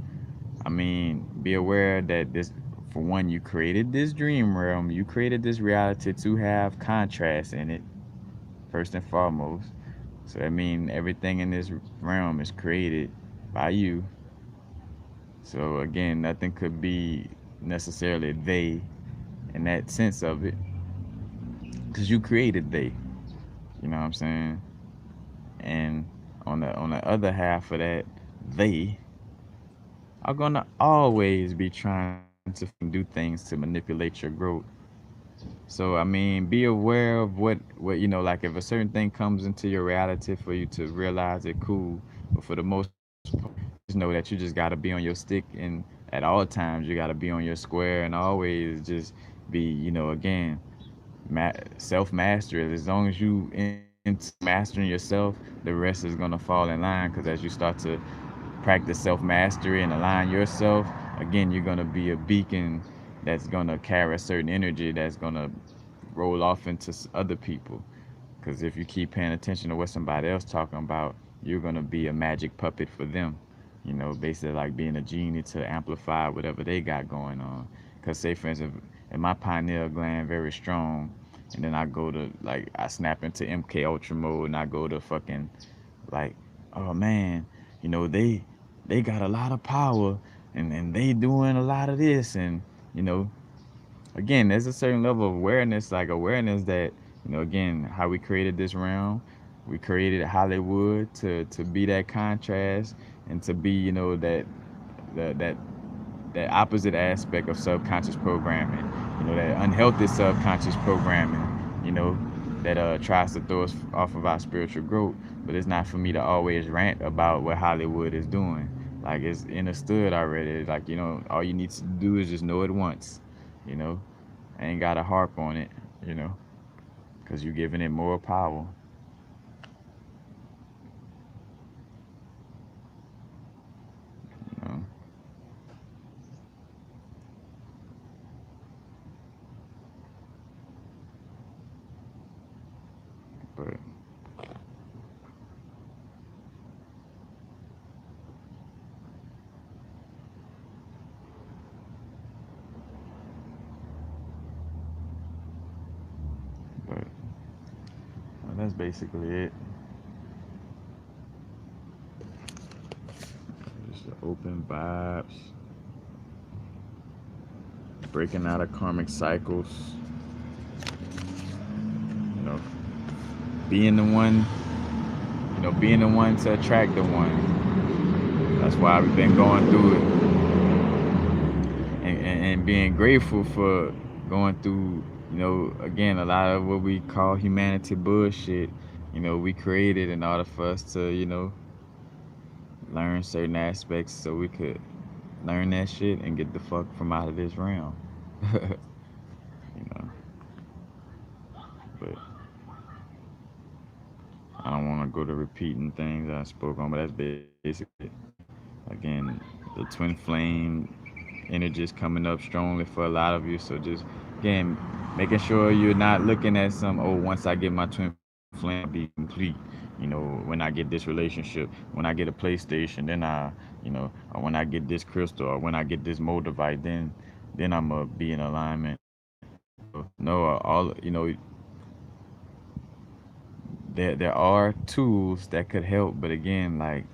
I mean, be aware that this, for one, you created this dream realm, you created this reality to have contrast in it, first and foremost. So that means everything in this realm is created by you. So again, nothing could be necessarily they in that sense of it, because you created they. You know what I'm saying? And on the other half of that, they are gonna always be trying to fucking do things to manipulate your growth. So I mean, be aware of what like if a certain thing comes into your reality for you to realize it, cool. But for the most part, just know that you just gotta be on your stick, and at all times you gotta be on your square, and always just be, again, self mastery. As long as you into mastering yourself, the rest is gonna fall in line. Because as you start to practice self mastery and align yourself, again, you're gonna be a beacon that's gonna carry a certain energy that's gonna roll off into other people. Because if you keep paying attention to what somebody else talking about, you're gonna be a magic puppet for them. Basically like being a genie to amplify whatever they got going on. Because say for instance, if my pineal gland very strong, and then I go to like I snap into MK Ultra mode, and I go to fucking like, oh man, they got a lot of power, and they doing a lot of this, and you know again, there's a certain level of awareness, like awareness that, again, how we created this realm. We created Hollywood to be that contrast, and to be, that that that opposite aspect of subconscious programming. That unhealthy subconscious programming. That tries to throw us off of our spiritual growth. But it's not for me to always rant about what Hollywood is doing. Like it's understood already. Like all you need to do is just know it once. You know, I ain't got to harp on it. You know, because you're giving it more power. You know, but that's basically it. Just the open vibes, breaking out of karmic cycles. You know, being the one. You know, being the one to attract the one. That's why we've been going through it, and being grateful for going through. You know, again, a lot of what we call humanity bullshit. You know, we created in order for us to, learn certain aspects so we could learn that shit and get the fuck from out of this realm. know, but I don't want to go to repeating things I spoke on, but that's basically it. Again, the twin flame energy is coming up strongly for a lot of you. So just again, making sure you're not looking at some, oh, once I get my twin flame, I'll be complete. When I get this relationship, when I get a PlayStation, then or when I get this crystal, or when I get this mold device, then I'm gonna be in alignment. No, there are tools that could help, but again, like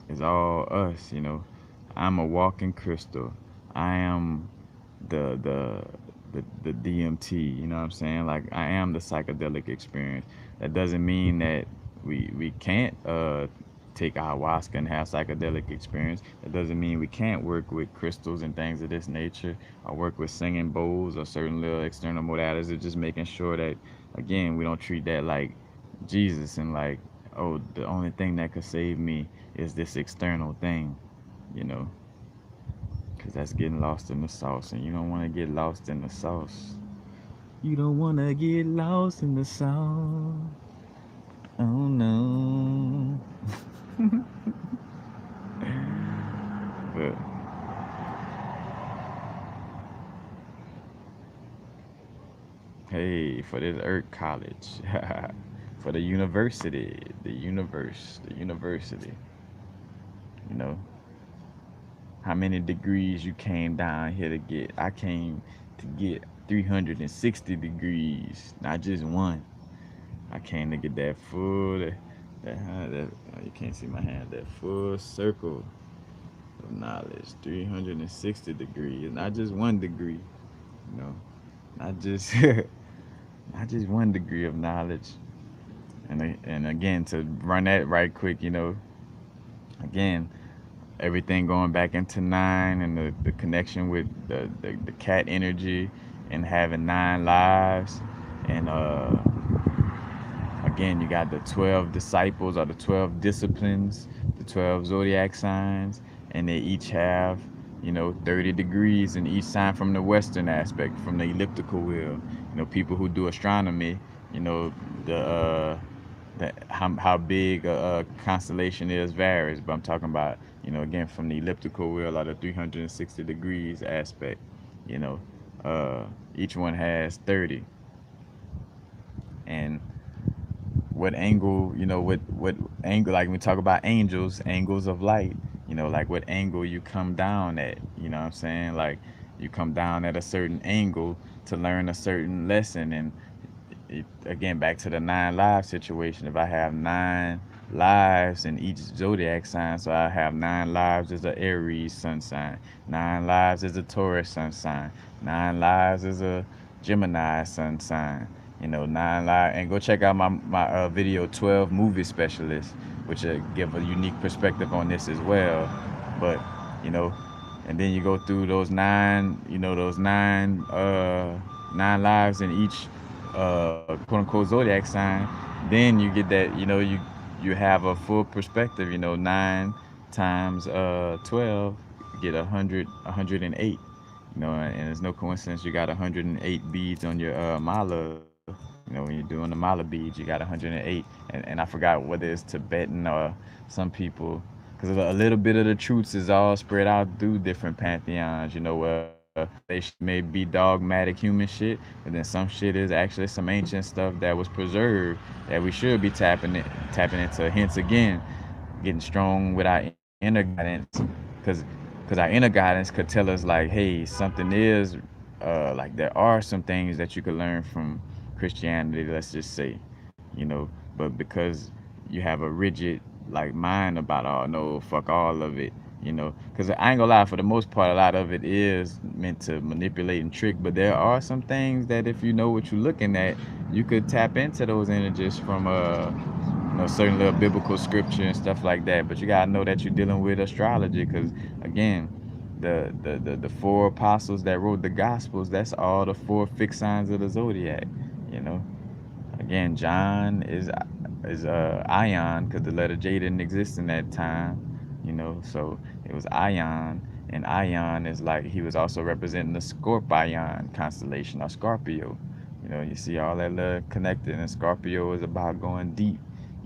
it's all us. I'm a walking crystal. I am the DMT. You know what I'm saying? Like I am the psychedelic experience. That doesn't mean that we can't take ayahuasca and have psychedelic experience. That doesn't mean we can't work with crystals and things of this nature, or work with singing bowls or certain little external modalities. It's just making sure that again we don't treat that like Jesus and like, oh, the only thing that could save me is this external thing, you know, because that's getting lost in the sauce, and you don't want to get lost in the sauce. You don't want to get lost in the sauce. Oh no. But hey, for this Earth College, for the university, the university, you know, how many degrees you came down here to get? I came to get 360 degrees, not just one. I came to get that full, you can't see my hand, that full circle of knowledge, 360 degrees, not just 1 degree, you know, not just, not just 1 degree of knowledge. And again, to run that right quick, again, everything going back into nine and the connection with the cat energy and having 9 lives. And again, you got the 12 disciples or the 12 disciplines, the 12 zodiac signs, and they each have 30 degrees in each sign from the western aspect, from the elliptical wheel. People who do astronomy, the how big a constellation is varies, but I'm talking about again from the elliptical wheel or the 360 degrees aspect. You know, each one has 30, and what angle what angle, like when we talk about angles of light, like what angle you come down at, what I'm saying, like you come down at a certain angle to learn a certain lesson. And again, back to the 9 live situation. If I have 9 lives in each zodiac sign, so I have 9 lives as a Aries sun sign, 9 lives as a Taurus sun sign, 9 lives as a Gemini sun sign. 9 lives, and go check out my video 12 movie specialists, which give a unique perspective on this as well. But you know, and then you go through those nine lives in each quote unquote zodiac sign. Then you get that you have a full perspective. 9 times 12 get 108. And it's no coincidence you got 108 beads on your mala. When you're doing the mala beads, you got 108. And I forgot whether it's Tibetan or some people, because a little bit of the truths is all spread out through different pantheons. They may be dogmatic human shit, but then some shit is actually some ancient stuff that was preserved that we should be tapping into. Hence again, getting strong with our inner guidance, because our inner guidance could tell us like, hey, something is like there are some things that you could learn from Christianity. Let's just say, you know, but because you have a rigid like mind about, oh no, fuck all of it, you know, because I ain't gonna lie, for the most part a lot of it is meant to manipulate and trick, but there are some things that if you know what you're looking at, you could tap into those energies from certain little biblical scripture and stuff like that. But you gotta know that you're dealing with astrology, because again, the four apostles that wrote the gospels, that's all the four fixed signs of the zodiac, you know. Again, John is Ion, because the letter J didn't exist in that time, you know. So it was Ion, and Ion is like he was also representing the Scorpion constellation or Scorpio. You know, you see all that love connected, and Scorpio is about going deep.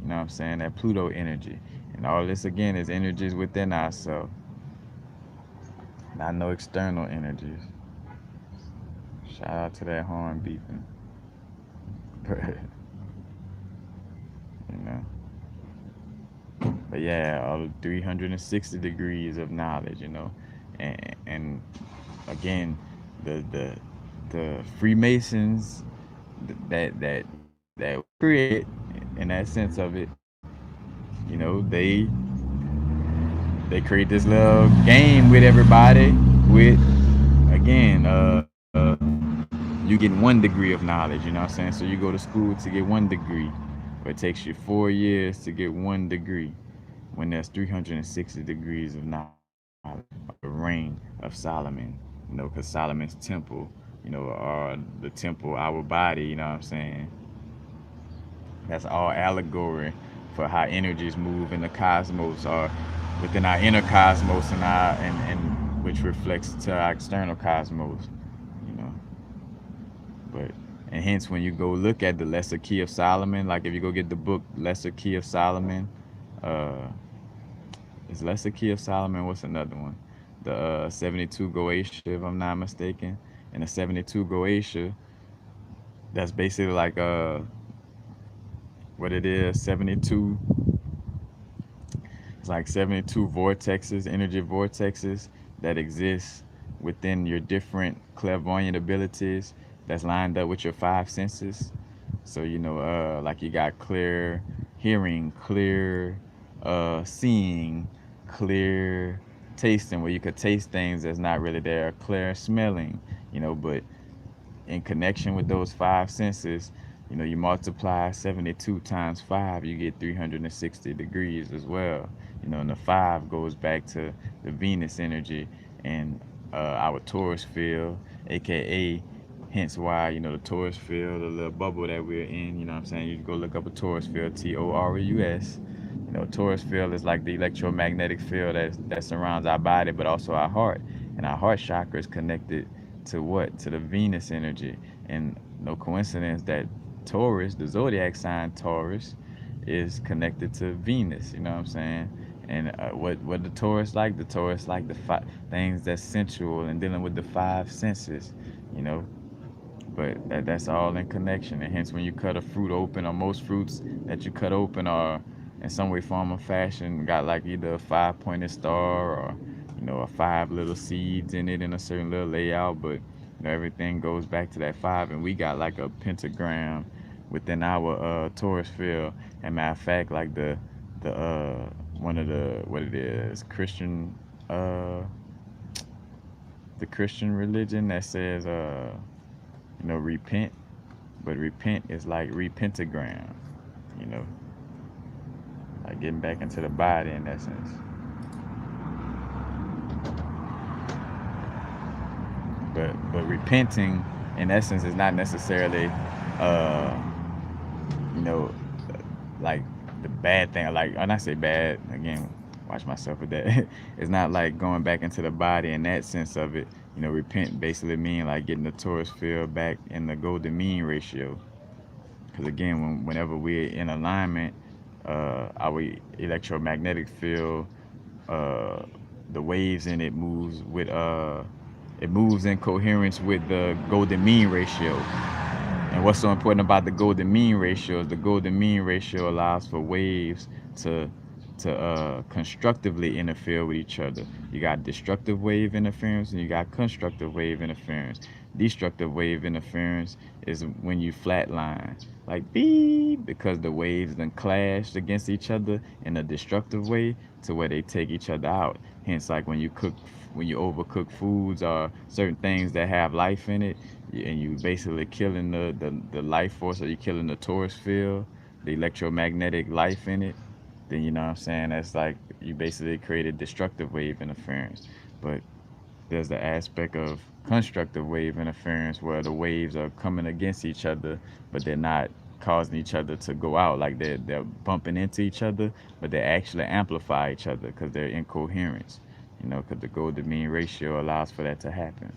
You know what I'm saying? That Pluto energy, and all this again is energies within ourselves, not no external energies. Shout out to that horn beeping. You know. But yeah, all 360 degrees of knowledge, you know, and again, the the Freemasons that created in that sense of it, you know, they create this little game with everybody with again you get 1 degree of knowledge, you know what I'm saying? So you go to school to get 1 degree, but it takes you 4 years to get 1 degree when there's 360 degrees of knowledge, or the ring of Solomon, you know, because Solomon's temple, you know, or the temple, our body, you know what I'm saying? That's all allegory for how energies move in the cosmos or within our inner cosmos and which reflects to our external cosmos, you know. But and hence when you go look at the Lesser Key of Solomon, like if you go get the book Lesser Key of Solomon, uh is Lesser Key of Solomon, what's another one? The 72 Goetia, if I'm not mistaken. And the 72 Goetia, that's basically like what it is, 72, it's like 72 vortexes, energy vortexes that exist within your different clairvoyant abilities that's lined up with your five senses. So, you know, like you got clear hearing, clear seeing, clear tasting, where you could taste things that's not really there, clear smelling, you know, but in connection with those five senses, you know, you multiply 72 times 5, you get 360 degrees as well. You know, and the 5 goes back to the Venus energy and our Taurus field, aka hence why, you know, the Taurus field, the little bubble that we're in, you know what I'm saying? You go look up a Taurus field, Taurus. You know, Taurus field is like the electromagnetic field that surrounds our body, but also our heart. And our heart chakra is connected to what? To the Venus energy. And no coincidence that Taurus, the zodiac sign Taurus, is connected to Venus. You know what I'm saying? And what the Taurus like? The Taurus like things that's sensual and dealing with the five senses. You know, but that's all in connection. And hence, when you cut a fruit open, or most fruits that you cut open are in some way, form, or fashion got like either a five-pointed star or, you know, a five little seeds in it in a certain little layout. But, you know, everything goes back to that five, and we got like a pentagram within our Taurus field. And matter of fact, like the one of the what it is Christian the Christian religion that says you know, repent, but repent is like repentagram, you know, like getting back into the body in that sense. But repenting in essence is not necessarily uh you know, like the bad thing. Like, when I say bad, again, watch myself with that. It's not like going back into the body in that sense of it. You know, repent basically mean like getting the Taurus field back in the golden mean ratio. Because again, whenever we're in alignment, our electromagnetic field, uh, the waves in it it moves in coherence with the golden mean ratio. And what's so important about the golden mean ratio is the golden mean ratio allows for waves to constructively interfere with each other. You got destructive wave interference and you got constructive wave interference. Destructive wave interference is when you flatline, like beep, because the waves then clashed against each other in a destructive way to where they take each other out. Hence, like when you overcook foods or certain things that have life in it, and you basically killing the life force, or you killing the torus field, the electromagnetic life in it, then you know what I'm saying, that's like you basically created destructive wave interference. But there's the aspect of constructive wave interference where the waves are coming against each other, but they're not causing each other to go out. Like they're bumping into each other, but they actually amplify each other because they're incoherence. You know, because the gold to mean ratio allows for that to happen.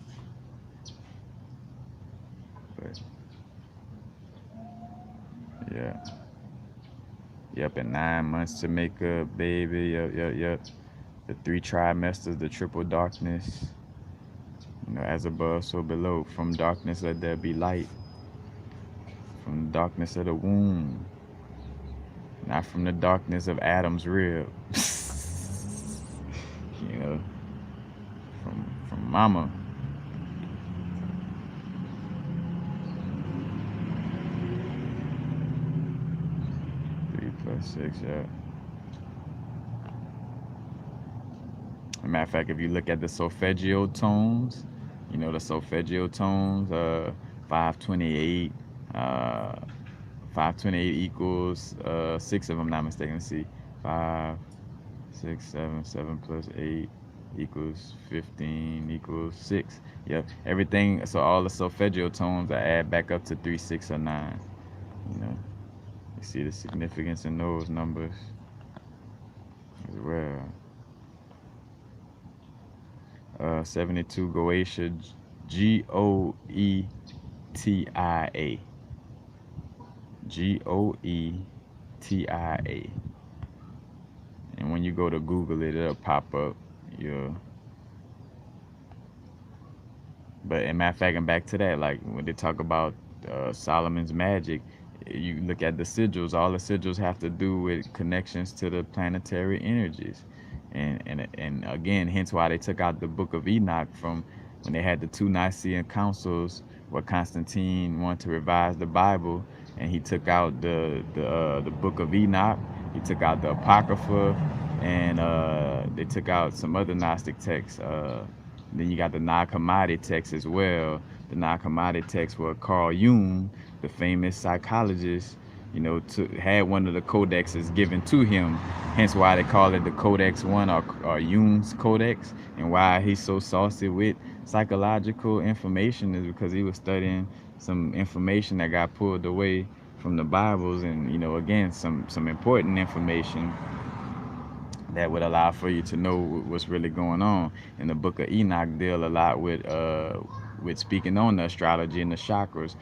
But yeah, yep, in 9 months to make a baby. Yep, yep, yep. The three trimesters, the triple darkness. You know, as above, so below. From darkness, let there be light. From the darkness of the womb, not from the darkness of Adam's rib. You know, from mama. 3 + 6, yeah. As a matter of fact, if you look at the solfeggio tones, you know the solfeggio tones, 528, 528 equals 6 if I'm not mistaken. Let's see, 5, 6, 7, 7 + 8 equals 15 equals 6. Yep, everything. So all the solfeggio tones I add back up to 3, 6, or 9. You know, you see the significance in those numbers as well. 72 Goetia, Goetia, Goetia. And when you go to Google it, it'll pop up. Yeah. But in matter of fact, and back to that, like when they talk about Solomon's magic, you look at the sigils. All the sigils have to do with connections to the planetary energies, and again, hence why they took out the Book of Enoch from when they had the two Nicene councils, where Constantine wanted to revise the Bible, and he took out the Book of Enoch. He took out the Apocrypha, and they took out some other Gnostic texts. Then you got the Nag Hammadi text as well. The Nag Hammadi text where Carl Jung, the famous psychologist, you know, had one of the codexes given to him. Hence why they call it the Codex One, or Jung's Codex. And why he's so saucy with psychological information is because he was studying some information that got pulled away from the Bibles, and you know, again, some important information that would allow for you to know what's really going on. In the Book of Enoch deal a lot with speaking on the astrology and the chakras.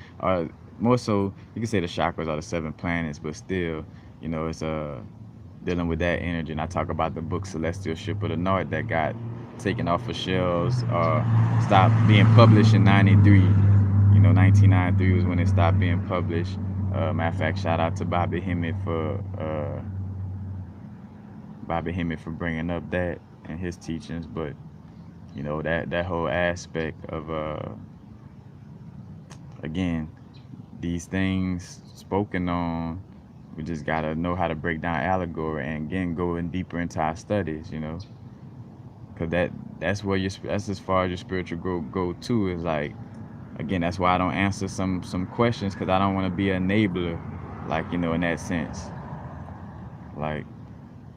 More so, you can say the chakras are the 7 planets, but still, you know, it's dealing with that energy. And I talk about the book Celestial Ship of the North that got taken off of shelves or stopped being published in 93. You know, 1993 was when it stopped being published. Matter of fact, shout out to Bobby Hemmett for bringing up that and his teachings. But you know, that whole aspect of again, these things spoken on, we just gotta know how to break down allegory, and again, going deeper into our studies, you know, because that's as far as your spiritual growth go too. Is like, again, that's why I don't answer some questions, because I don't want to be an enabler, like, you know, in that sense. Like,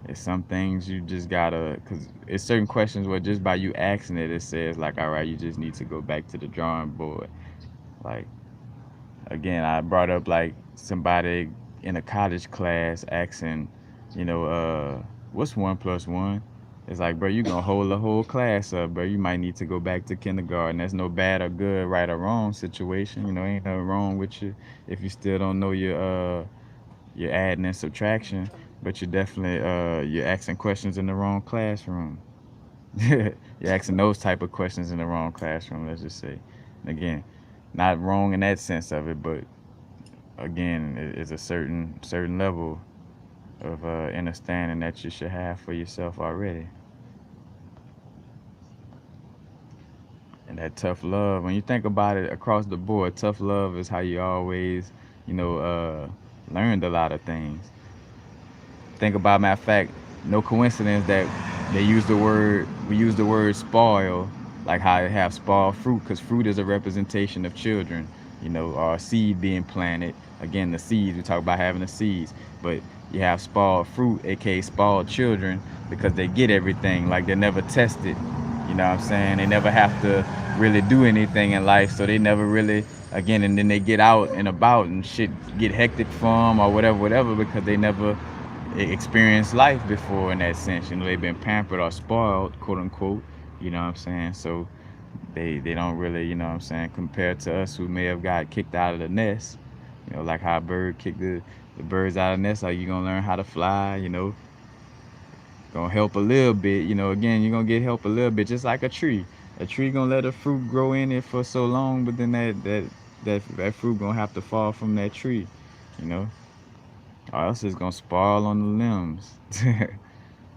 it's some things you just gotta, because it's certain questions where just by you asking it, it says like, all right, you just need to go back to the drawing board. Like, again, I brought up like somebody in a college class asking, you know, what's 1 + 1? It's like, bro, you gonna hold the whole class up, bro. You might need to go back to kindergarten. There's no bad or good, right or wrong situation. You know, ain't nothing wrong with you if you still don't know your adding and subtraction, but you definitely you're asking questions in the wrong classroom. You're asking those type of questions in the wrong classroom, let's just say. And again, not wrong in that sense of it, but again, it's a certain level of understanding that you should have for yourself already. And that tough love, when you think about it across the board, tough love is how you always, you know, learned a lot of things. Think about, matter of fact, no coincidence that we use the word spoil, like how they have spoiled fruit, because fruit is a representation of children, you know, or seed being planted. Again, the seeds, we talk about having the seeds, but you have spoiled fruit, aka spoiled children, because they get everything, like they're never tested. You know what I'm saying? They never have to really do anything in life, so they never really, again, and then they get out and about and shit get hectic for them or whatever, whatever, because they never experienced life before in that sense. You know, they've been pampered or spoiled, quote unquote. You know what I'm saying? So they don't really, you know what I'm saying, compared to us who may have got kicked out of the nest. You know, like how a bird kicked the birds out of the nest. How you gonna learn how to fly? You know, gonna help a little bit. You know, again, you're gonna get help a little bit, just like a tree. A tree gonna let a fruit grow in it for so long, but then that fruit gonna have to fall from that tree. You know, or else it's gonna spoil on the limbs.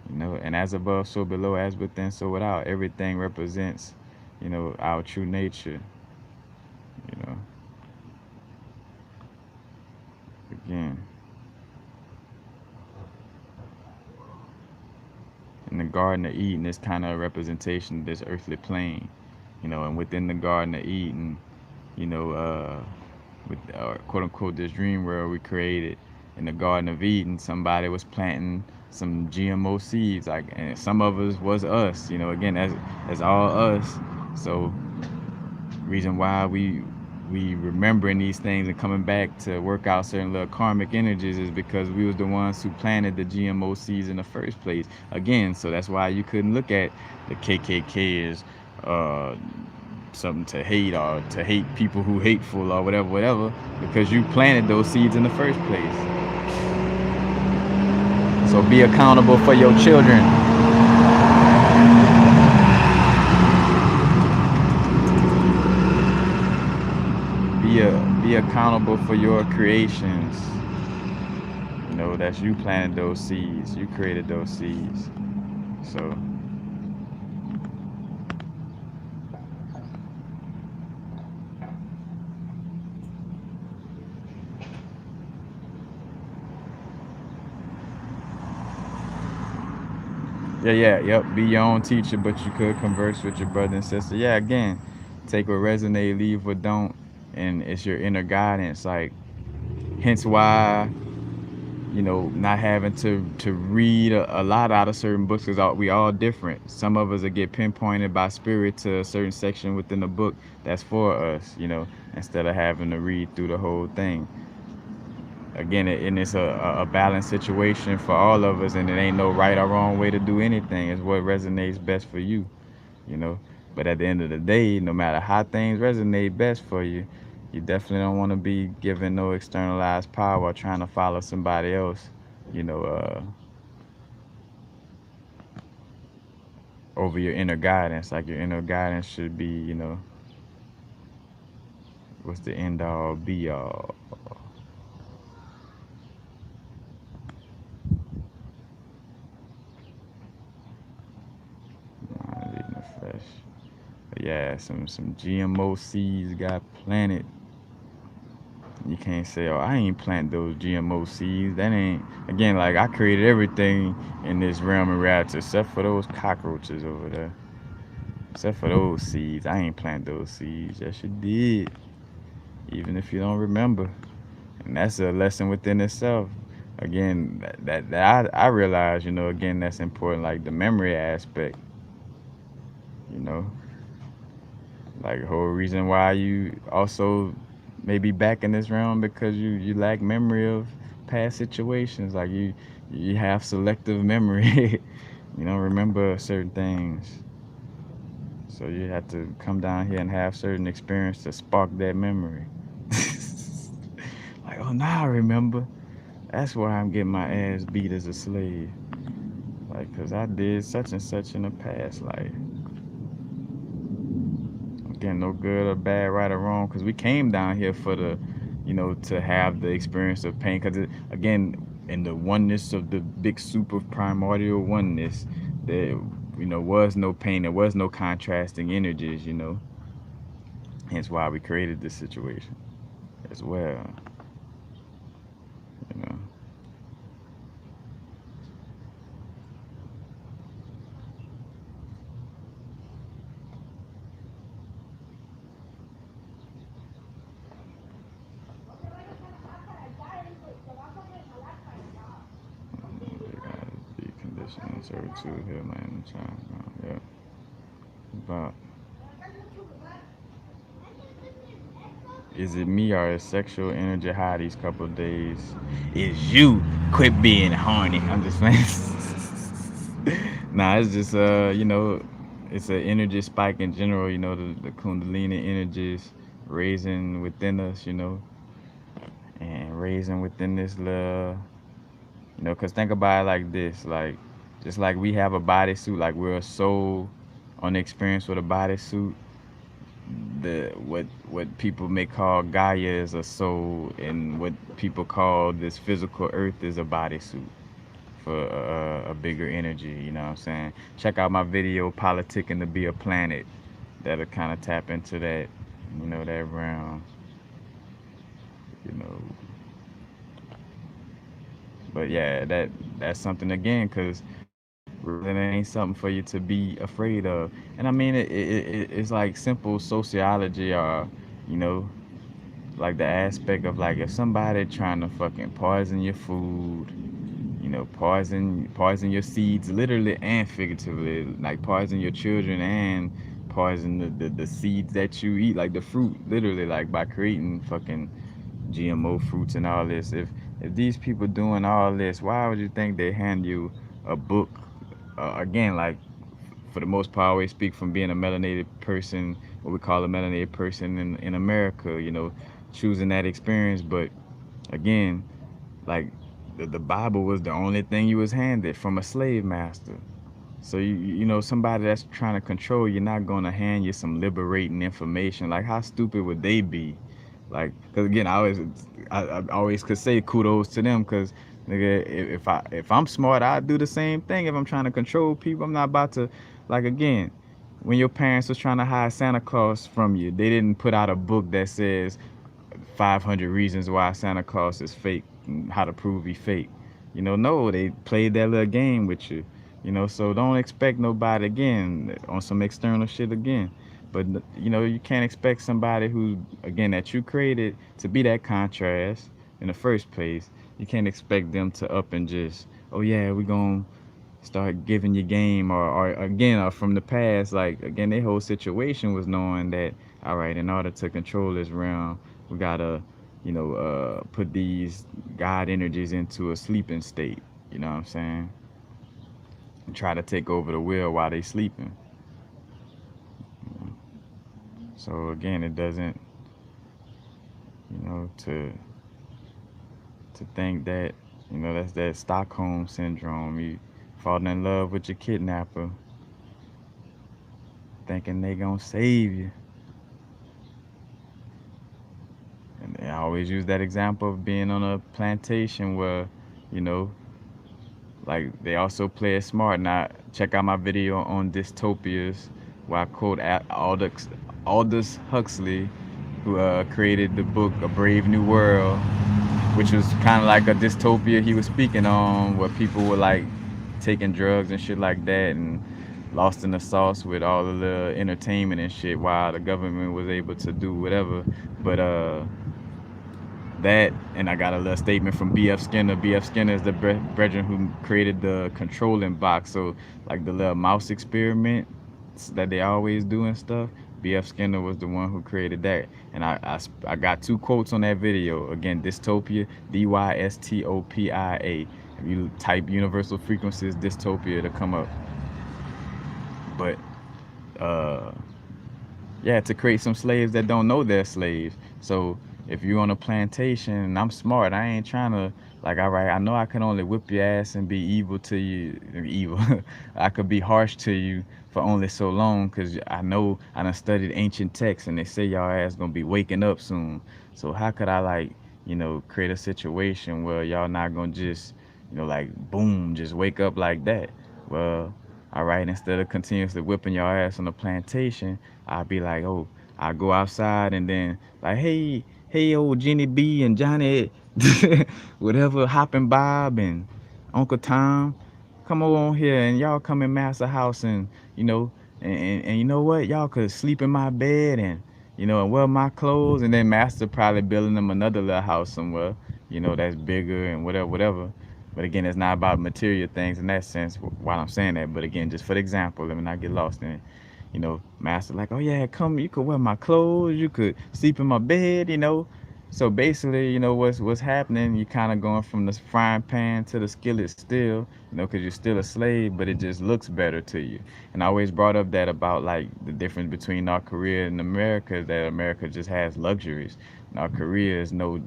You know, and as above, so below, as within, so without. Everything represents, you know, our true nature. You know, again, in the Garden of Eden is kind of a representation of this earthly plane. You know, and within the Garden of Eden, you know, with quote unquote this dream world we created in the Garden of Eden, somebody was planting some GMO seeds, like, and some of us was us. You know, again, that's all us. So reason why we remembering these things and coming back to work out certain little karmic energies is because we was the ones who planted the GMO seeds in the first place. Again, so that's why you couldn't look at the KKK as uh, something to hate or to hate people who hateful or whatever, whatever, because you planted those seeds in the first place. So be accountable for your children. Be accountable for your creations. You know, that's you planted those seeds. You created those seeds. So yep. Be your own teacher, but you could converse with your brother and sister. Yeah, again, take what resonate, leave what don't, and it's your inner guidance. Like, hence why, you know, not having to read a lot out of certain books, because we all different. Some of us will get pinpointed by spirit to a certain section within the book that's for us, you know, instead of having to read through the whole thing. Again, and it's a balanced situation for all of us, and it ain't no right or wrong way to do anything. It's what resonates best for you, you know. But at the end of the day, no matter how things resonate best for you, you definitely don't want to be given no externalized power or trying to follow somebody else, you know, over your inner guidance. Like, your inner guidance should be, you know, what's the end all be all. Eating the flesh. But yeah, some GMO seeds got planted. You can't say, oh, I ain't plant those GMO seeds. That ain't, again, like, I created everything in this realm of reality except for those cockroaches over there. Except for those seeds. I ain't plant those seeds. Yes, you did. Even if you don't remember. And that's a lesson within itself. Again, that I realize, you know, again, that's important, like the memory aspect, you know. Like, the whole reason why you also may be back in this realm, because you lack memory of past situations. Like, you have selective memory. You don't remember certain things. So you have to come down here and have certain experience to spark that memory. Like, oh, now I remember. That's why I'm getting my ass beat as a slave. Like, cause I did such and such in the past. Like, again, no good or bad, right or wrong, because we came down here for the, you know, to have the experience of pain. Because again, in the oneness of the big super primordial oneness, there was no pain, there was no contrasting energies, hence why we created this situation as well, you know. Be conditioned servitude here, man. Yeah, but is it me or is sexual energy high these couple of days? Is you quit being horny? I'm just playing. Nah, it's just it's an energy spike in general. The Kundalini energies raising within us. And raising within this love. Cause think about it like this, like just like we have a bodysuit, like we're a soul on the experience with a bodysuit. What people may call Gaia is a soul, and what people call this physical Earth is a bodysuit for a bigger energy. You know what I'm saying? Check out my video, "Politicking to Be a Planet." That'll kind of tap into that, that realm. You know, but yeah, that's something again, because really it ain't something for you to be afraid of. And I mean, it's like simple sociology, or you know, like the aspect of like if somebody trying to fucking poison your food, poison your seeds, literally and figuratively, like poison your children and poison the seeds that you eat, like the fruit, literally, like by creating fucking GMO fruits and all this. If these people doing all this, why would you think they hand you a book? Again, like for the most part, I always speak from being a melanated person, what we call a melanated person in America. Choosing that experience. But again, like the Bible was the only thing you was handed from a slave master. So somebody that's trying to control you, not gonna hand you some liberating information. Like how stupid would they be? Like, cause again, I always could say kudos to them, cause nigga, if I'm smart, I'd do the same thing. If I'm trying to control people, I'm not about to, like again, when your parents was trying to hide Santa Claus from you, they didn't put out a book that says 500 reasons why Santa Claus is fake and how to prove he fake. No, they played that little game with you. So don't expect nobody again on some external shit again. But you can't expect somebody who, again, that you created to be that contrast in the first place. You can't expect them to up and just, oh yeah, we gonna start giving you game, or again, or from the past, like again, their whole situation was knowing that, all right, in order to control this realm, we gotta put these god energies into a sleeping state. You know what I'm saying? And try to take over the wheel while they sleeping. So again, it doesn't, to think that, that's that Stockholm syndrome. You falling in love with your kidnapper, thinking they gonna save you. And I always use that example of being on a plantation where, you know, like they also play it smart. Now, check out my video on dystopias where I quote Aldous Huxley, who created the book A Brave New World, which was kind of like a dystopia he was speaking on, where people were like taking drugs and shit like that and lost in the sauce with all of the entertainment and shit, while the government was able to do whatever. But that, and I got a little statement from B.F. Skinner. B.F. Skinner is the brethren who created the controlling box. So like the little mouse experiment that they always do and stuff. B.F. Skinner was the one who created that. And I got two quotes on that video. Again, dystopia, Dystopia. If you type universal frequencies dystopia, it'll come up. But yeah, to create some slaves that don't know they're slaves. So if you're on a plantation and I'm smart, I ain't trying to, like, all right, I know I can only whip your ass and be evil to you, evil. I could be harsh to you for only so long, because I know I done studied ancient texts and they say y'all ass gonna be waking up soon. So how could I, like, create a situation where y'all not gonna just like boom, just wake up like that. Well, all right, instead of continuously whipping your ass on the plantation, I'll be like, oh, I'll go outside and then like, hey, old Jenny B and Johnny, whatever, Hoppin' Bob and Uncle Tom, come on here and y'all come in Master House and you know, and you know what, y'all could sleep in my bed and and wear my clothes, and then Master probably building them another little house somewhere, that's bigger and whatever, whatever. But again, it's not about material things in that sense while I'm saying that. But again, just for the example, let me not get lost in it. Master like, oh yeah, come, you could wear my clothes, you could sleep in my bed. So basically, what's happening, you kind of going from the frying pan to the skillet still, because you're still a slave, but it just looks better to you. And I always brought up that about like the difference between North Korea and America, that America just has luxuries. North Korea is no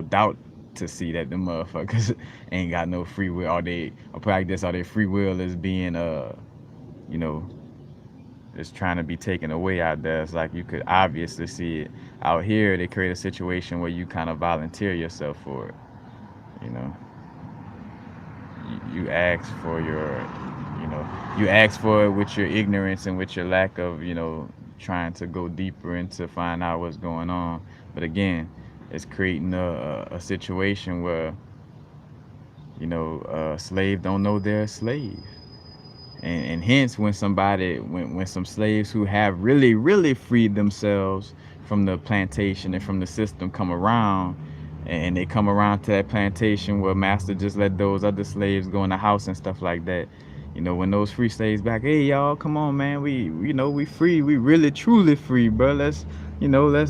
doubt to see that the motherfuckers ain't got no free will, or practice, or their free will is being you know is trying to be taken away out there. It's like you could obviously see it. Out here they create a situation where you kind of volunteer yourself for it. you know you ask for you ask for it with your ignorance and with your lack of trying to go deeper and to find out what's going on. But again, it's creating a situation where a slave don't know they're a slave. And hence, when some slaves who have really really freed themselves from the plantation and from the system come around, and they come around to that plantation where master just let those other slaves go in the house and stuff like that. When those free slaves back, hey y'all, come on man, we free, we really truly free, bro. Let's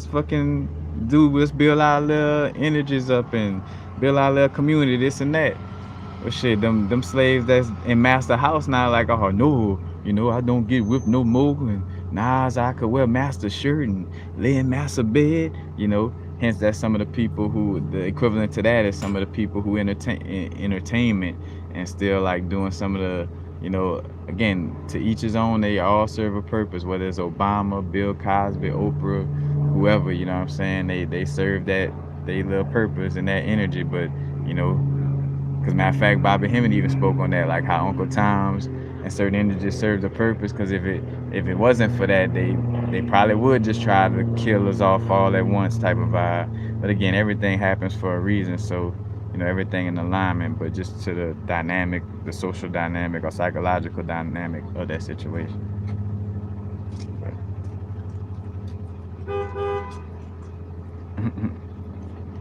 fucking let's build our little energies up and build our little community, this and that. Well, shit, them slaves that's in master house now, like, oh no, I don't get whipped no more, and nah, I could wear master shirt and lay in master bed. Hence that's some of the people who, the equivalent to that is some of the people who entertainment and still like doing some of the, again, to each his own. They all serve a purpose, whether it's Obama, Bill Cosby, Oprah, whoever. You know what I'm saying? They serve that they little purpose and that energy, but you know because matter of fact, Bobby Hemming even spoke on that, like how Uncle Tom's and certain energies served a purpose. Because if it wasn't for that, they probably would just try to kill us off all at once, type of vibe. But again, everything happens for a reason, so everything in alignment. But just to the dynamic, the social dynamic or psychological dynamic of that situation.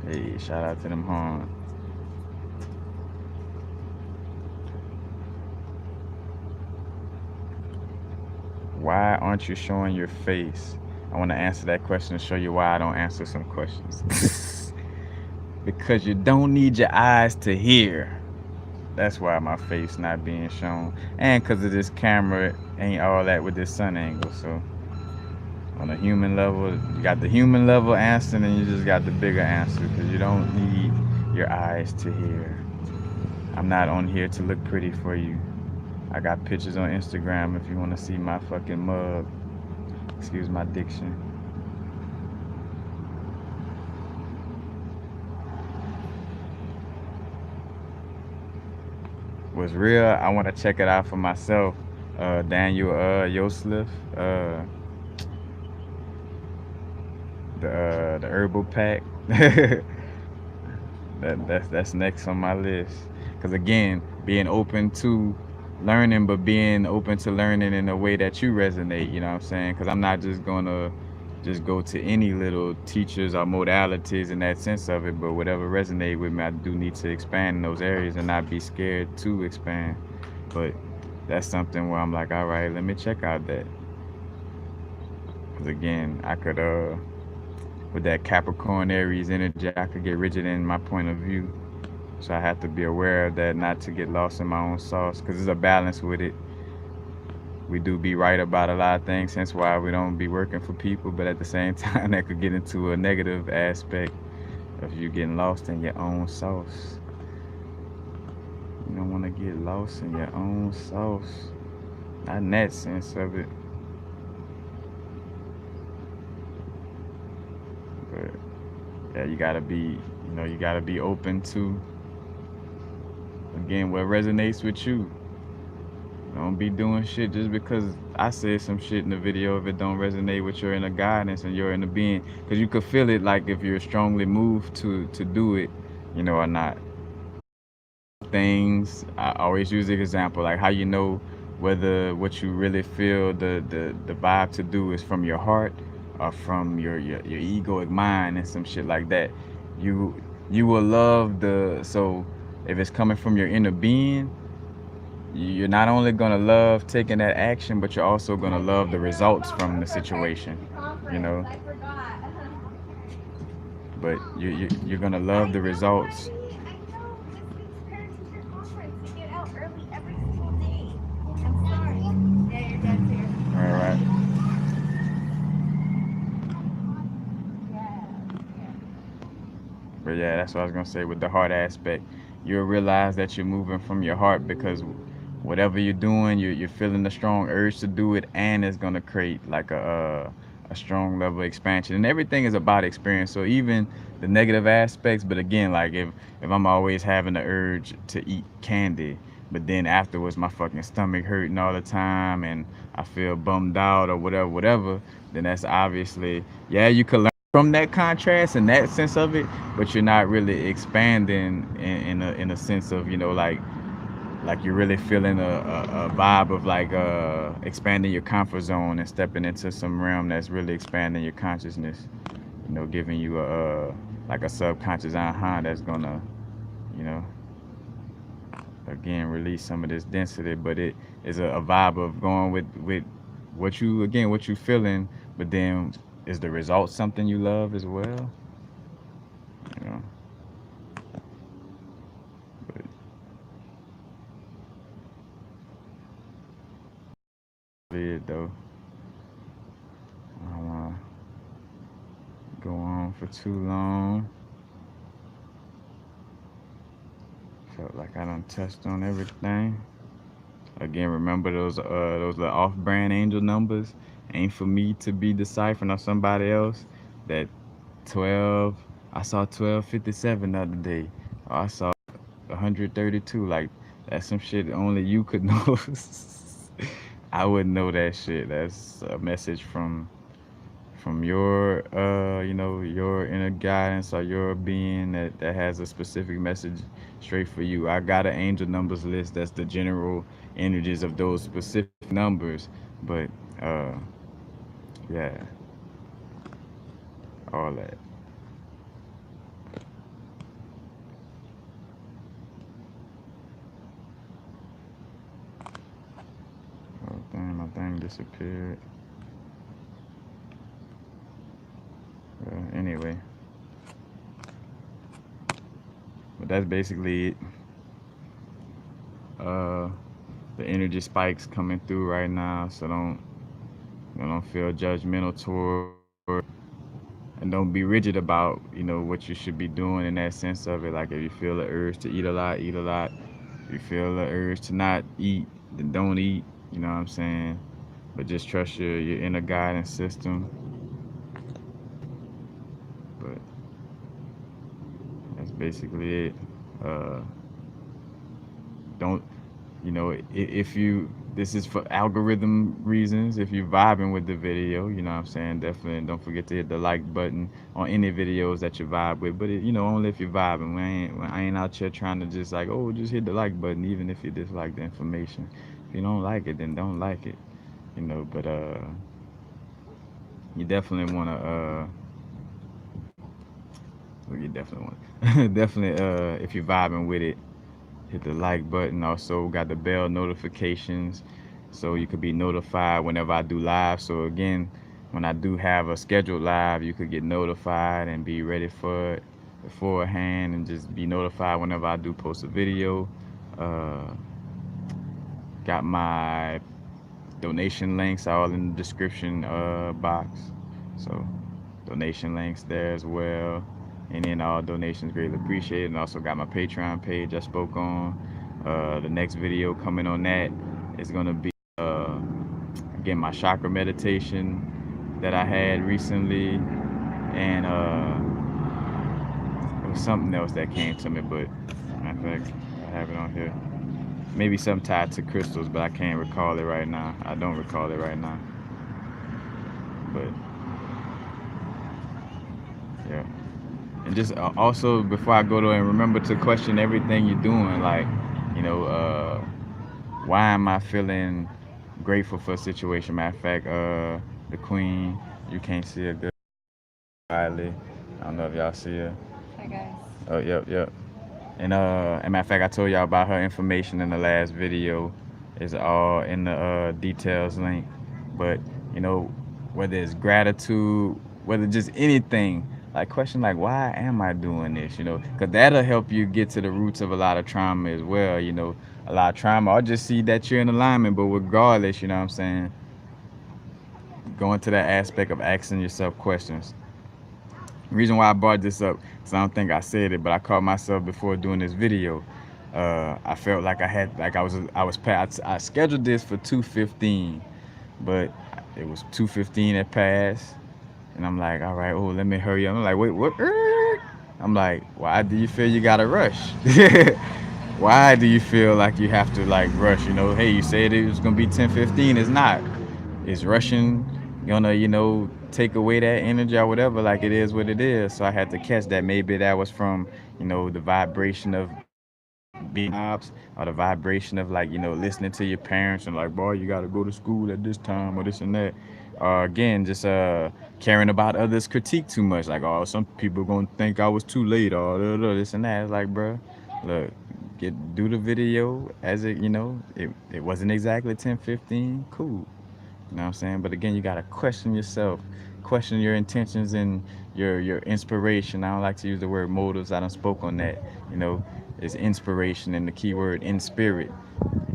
Hey, shout out to them horns. Why aren't you showing your face? I want to answer that question and show you why I don't answer some questions. Because you don't need your eyes to hear. That's why my face not being shown. And because of this camera ain't all that with this sun angle. So on a human level, you got the human level answer, and then you just got the bigger answer. Because you don't need your eyes to hear. I'm not on here to look pretty for you. I got pictures on Instagram if you want to see my fucking mug. Excuse my diction. Was real. I want to check it out for myself. Daniel Yoslif, the herbal pack. That's next on my list. Because again, being open to learning, but being open to learning in a way that you resonate. You know what I'm saying? Because I'm not just gonna just go to any little teachers or modalities in that sense of it, but whatever resonate with me, I do need to expand in those areas and not be scared to expand. But that's something where I'm like, all right, let me check out that. Because again, I could with that Capricorn Aries energy, I could get rigid in my point of view. So I have to be aware of that, not to get lost in my own sauce, because there's a balance with it. We do be right about a lot of things, hence why we don't be working for people, but at the same time, that could get into a negative aspect of you getting lost in your own sauce. You don't want to get lost in your own sauce. Not in that sense of it. But yeah, you gotta be open to, again, what resonates with you. Don't be doing shit just because I said some shit in the video if it don't resonate with your inner guidance and your inner being. Because you could feel it like if you're strongly moved to do it, or not. Things I always use the example like how you know whether what you really feel the vibe to do is from your heart or from your egoic mind and some shit like that. You will love the so if it's coming from your inner being, you're not only gonna love taking that action, but you're also gonna love the results from the situation. You know, but you're gonna love the results. All right. But yeah, that's what I was gonna say with the heart aspect. You'll realize that you're moving from your heart because whatever you're doing, you're feeling a strong urge to do it, and it's gonna create like a strong level of expansion. And everything is about experience. So even the negative aspects, but again, like if I'm always having the urge to eat candy, but then afterwards my fucking stomach hurting all the time and I feel bummed out or whatever, then that's obviously yeah, you could learn from that contrast and that sense of it, but you're not really expanding in a sense of like you're really feeling a vibe of like expanding your comfort zone and stepping into some realm that's really expanding your consciousness, giving you a like a subconscious aha that's gonna you know again release some of this density, but it is a vibe of going with what you feeling, but then is the result something you love as well, you know but it though I don't want to go on for too long. Felt like I done touched on everything. Again, remember those little off-brand angel numbers ain't for me to be deciphering or somebody else. That 12, I saw 1257 the other day. Or I saw 132. Like that's some shit only you could know. I wouldn't know that shit. That's a message from your your inner guidance or your being that has a specific message straight for you. I got an angel numbers list that's the general energies of those specific numbers, but uh yeah, all that. Oh damn, my thing disappeared. Anyway, but that's basically it. uh the energy spikes coming through right now, so don't feel judgmental toward and don't be rigid about what you should be doing in that sense of it. Like if you feel the urge to eat a lot. If you feel the urge to not eat, then don't eat. You know what I'm saying? But just trust your inner guidance system. But that's basically it. uh don't if you this is for algorithm reasons. If you're vibing with the video, you know what I'm saying, definitely don't forget to hit the like button on any videos that you vibe with. But only if you're vibing. I ain't out here trying to just like, oh, just hit the like button even if you dislike the information. If you don't like it, then don't like it. But you definitely want to well, you definitely want definitely if you're vibing with it, hit the like button. Also got the bell notifications so you could be notified whenever I do live. So again, when I do have a scheduled live, you could get notified and be ready for it beforehand and just be notified whenever I do post a video. uh, got my donation links all in the description box, so donation links there as well. And then all donations greatly appreciated. And also got my Patreon page I spoke on. The next video coming on that is gonna be again my chakra meditation that I had recently, and it was something else that came to me. But matter of fact, I have it on here. Maybe some tied to crystals, but I can't recall it right now. I don't recall it right now. But yeah. And just also before I go to and remember to question everything you're doing. Like, you know, why am I feeling grateful for a situation? Matter of fact, the queen, you can't see her good. Riley, I don't know if y'all see her. Hi guys. Oh, yep, yep. And matter of fact, I told y'all about her information in the last video. It's all in the details link. But you know, whether it's gratitude, whether just anything, like question like, why am I doing this? You know, because that'll help you get to the roots of a lot of trauma as well. You know, a lot of trauma. I'll just see that you're in alignment, but regardless, you know what I'm saying. Going to that aspect of asking yourself questions. The reason why I brought this up, because I don't think I said it, but I caught myself before doing this video. I felt like I scheduled this for 2:15, but it was 2:15 that passed, and I'm like, all right, oh, let me hurry up. I'm like, wait, what? I'm like, why do you feel you gotta rush? Why do you feel like you have to like rush? You know, hey, you said it was gonna be 10:15. It's not. Is rushing gonna, take away that energy or whatever? Like it is what it is. So I had to catch that. Maybe that was from, the vibration of being jobs or the vibration of like, listening to your parents and like, boy, you gotta go to school at this time or this and that. Or again, just caring about others' critique too much. Like, oh, some people gonna think I was too late or this and that. It's like, bro, look, do the video as it wasn't exactly 10:15. Cool. You know what I'm saying? But again, you gotta question yourself, question your intentions and your inspiration. I don't like to use the word motives. I don't spoke on that. You know, it's inspiration and the key word in spirit,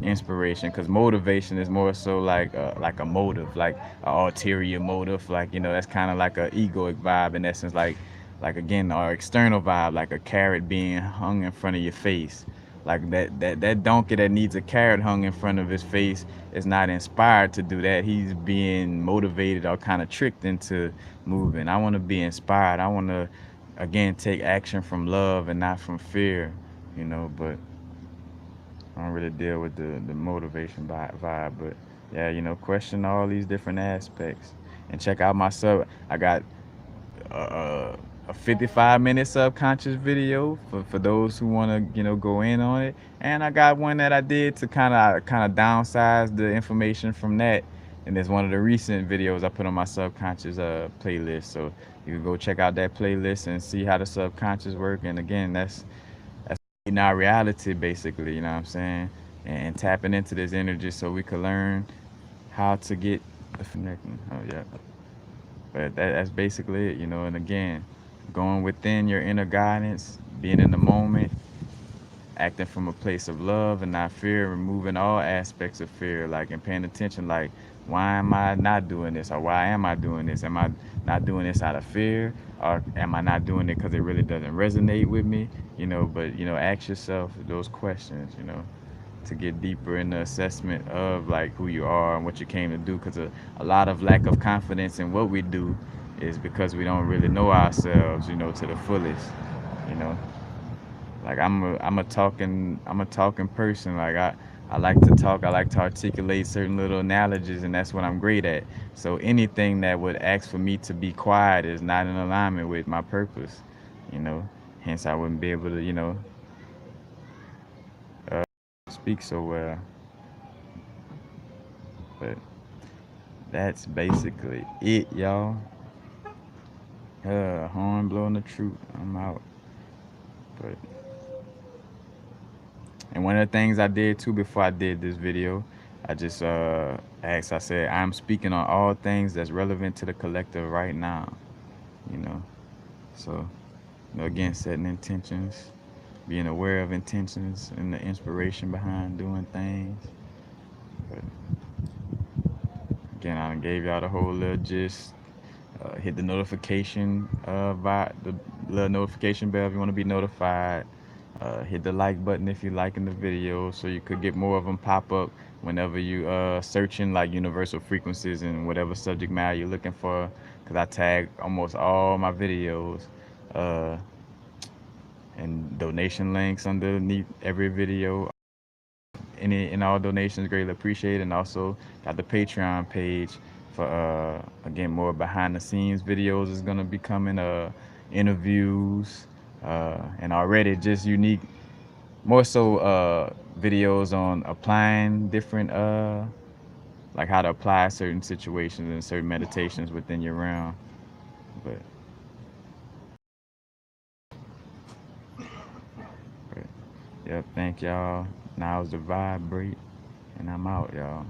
inspiration. Because motivation is more so like a motive, like an ulterior motive. Like that's kind of like a egoic vibe in essence. Like again, our external vibe, like a carrot being hung in front of your face. Like that donkey that needs a carrot hung in front of his face is not inspired to do that. He's being motivated or kind of tricked into moving. I want to be inspired. I want to again take action from love and not from fear. But I don't really deal with the motivation vibe. But yeah, question all these different aspects and check out my sub. I got a 55-minute subconscious video for those who want to go in on it, and I got one that I did to kind of downsize the information from that, and it's one of the recent videos I put on my subconscious playlist. So you can go check out that playlist and see how the subconscious work. And again, that's in our reality basically, you know what I'm saying, and tapping into this energy so we could learn how to get the connecting. Oh yeah. But that's basically it. And again, going within your inner guidance, being in the moment, acting from a place of love and not fear, removing all aspects of fear, like and paying attention, like why am I not doing this or why am I doing this? Am I not doing this out of fear or am I not doing it because it really doesn't resonate with me? But ask yourself those questions. To get deeper in the assessment of like who you are and what you came to do, because a lot of lack of confidence in what we do is because we don't really know ourselves to the fullest. you know like I'm a talking person. Like I like to talk. I like to articulate certain little analogies, and that's what I'm great at. So anything that would ask for me to be quiet is not in alignment with my purpose. you know Hence I wouldn't be able to speak so well. But that's basically it, y'all. Horn blowing the truth. I'm out. But and one of the things I did too before I did this video, I just asked. I said I'm speaking on all things that's relevant to the collective right now. You know, so again, setting intentions, being aware of intentions and the inspiration behind doing things. But again, I gave y'all the whole little gist. Hit the notification the little notification bell if you want to be notified. Hit the like button if you're liking the video, so you could get more of them pop up whenever you searching like universal frequencies and whatever subject matter you're looking for. Because I tag almost all my videos. Uh, and donation links underneath every video. Any and all donations greatly appreciated. And also got the Patreon page for again more behind the scenes videos is gonna be coming, interviews, and already just unique, more so videos on applying different like how to apply certain situations and certain meditations within your realm. But but, yep, thank y'all. Now's the vibrate, and I'm out, y'all.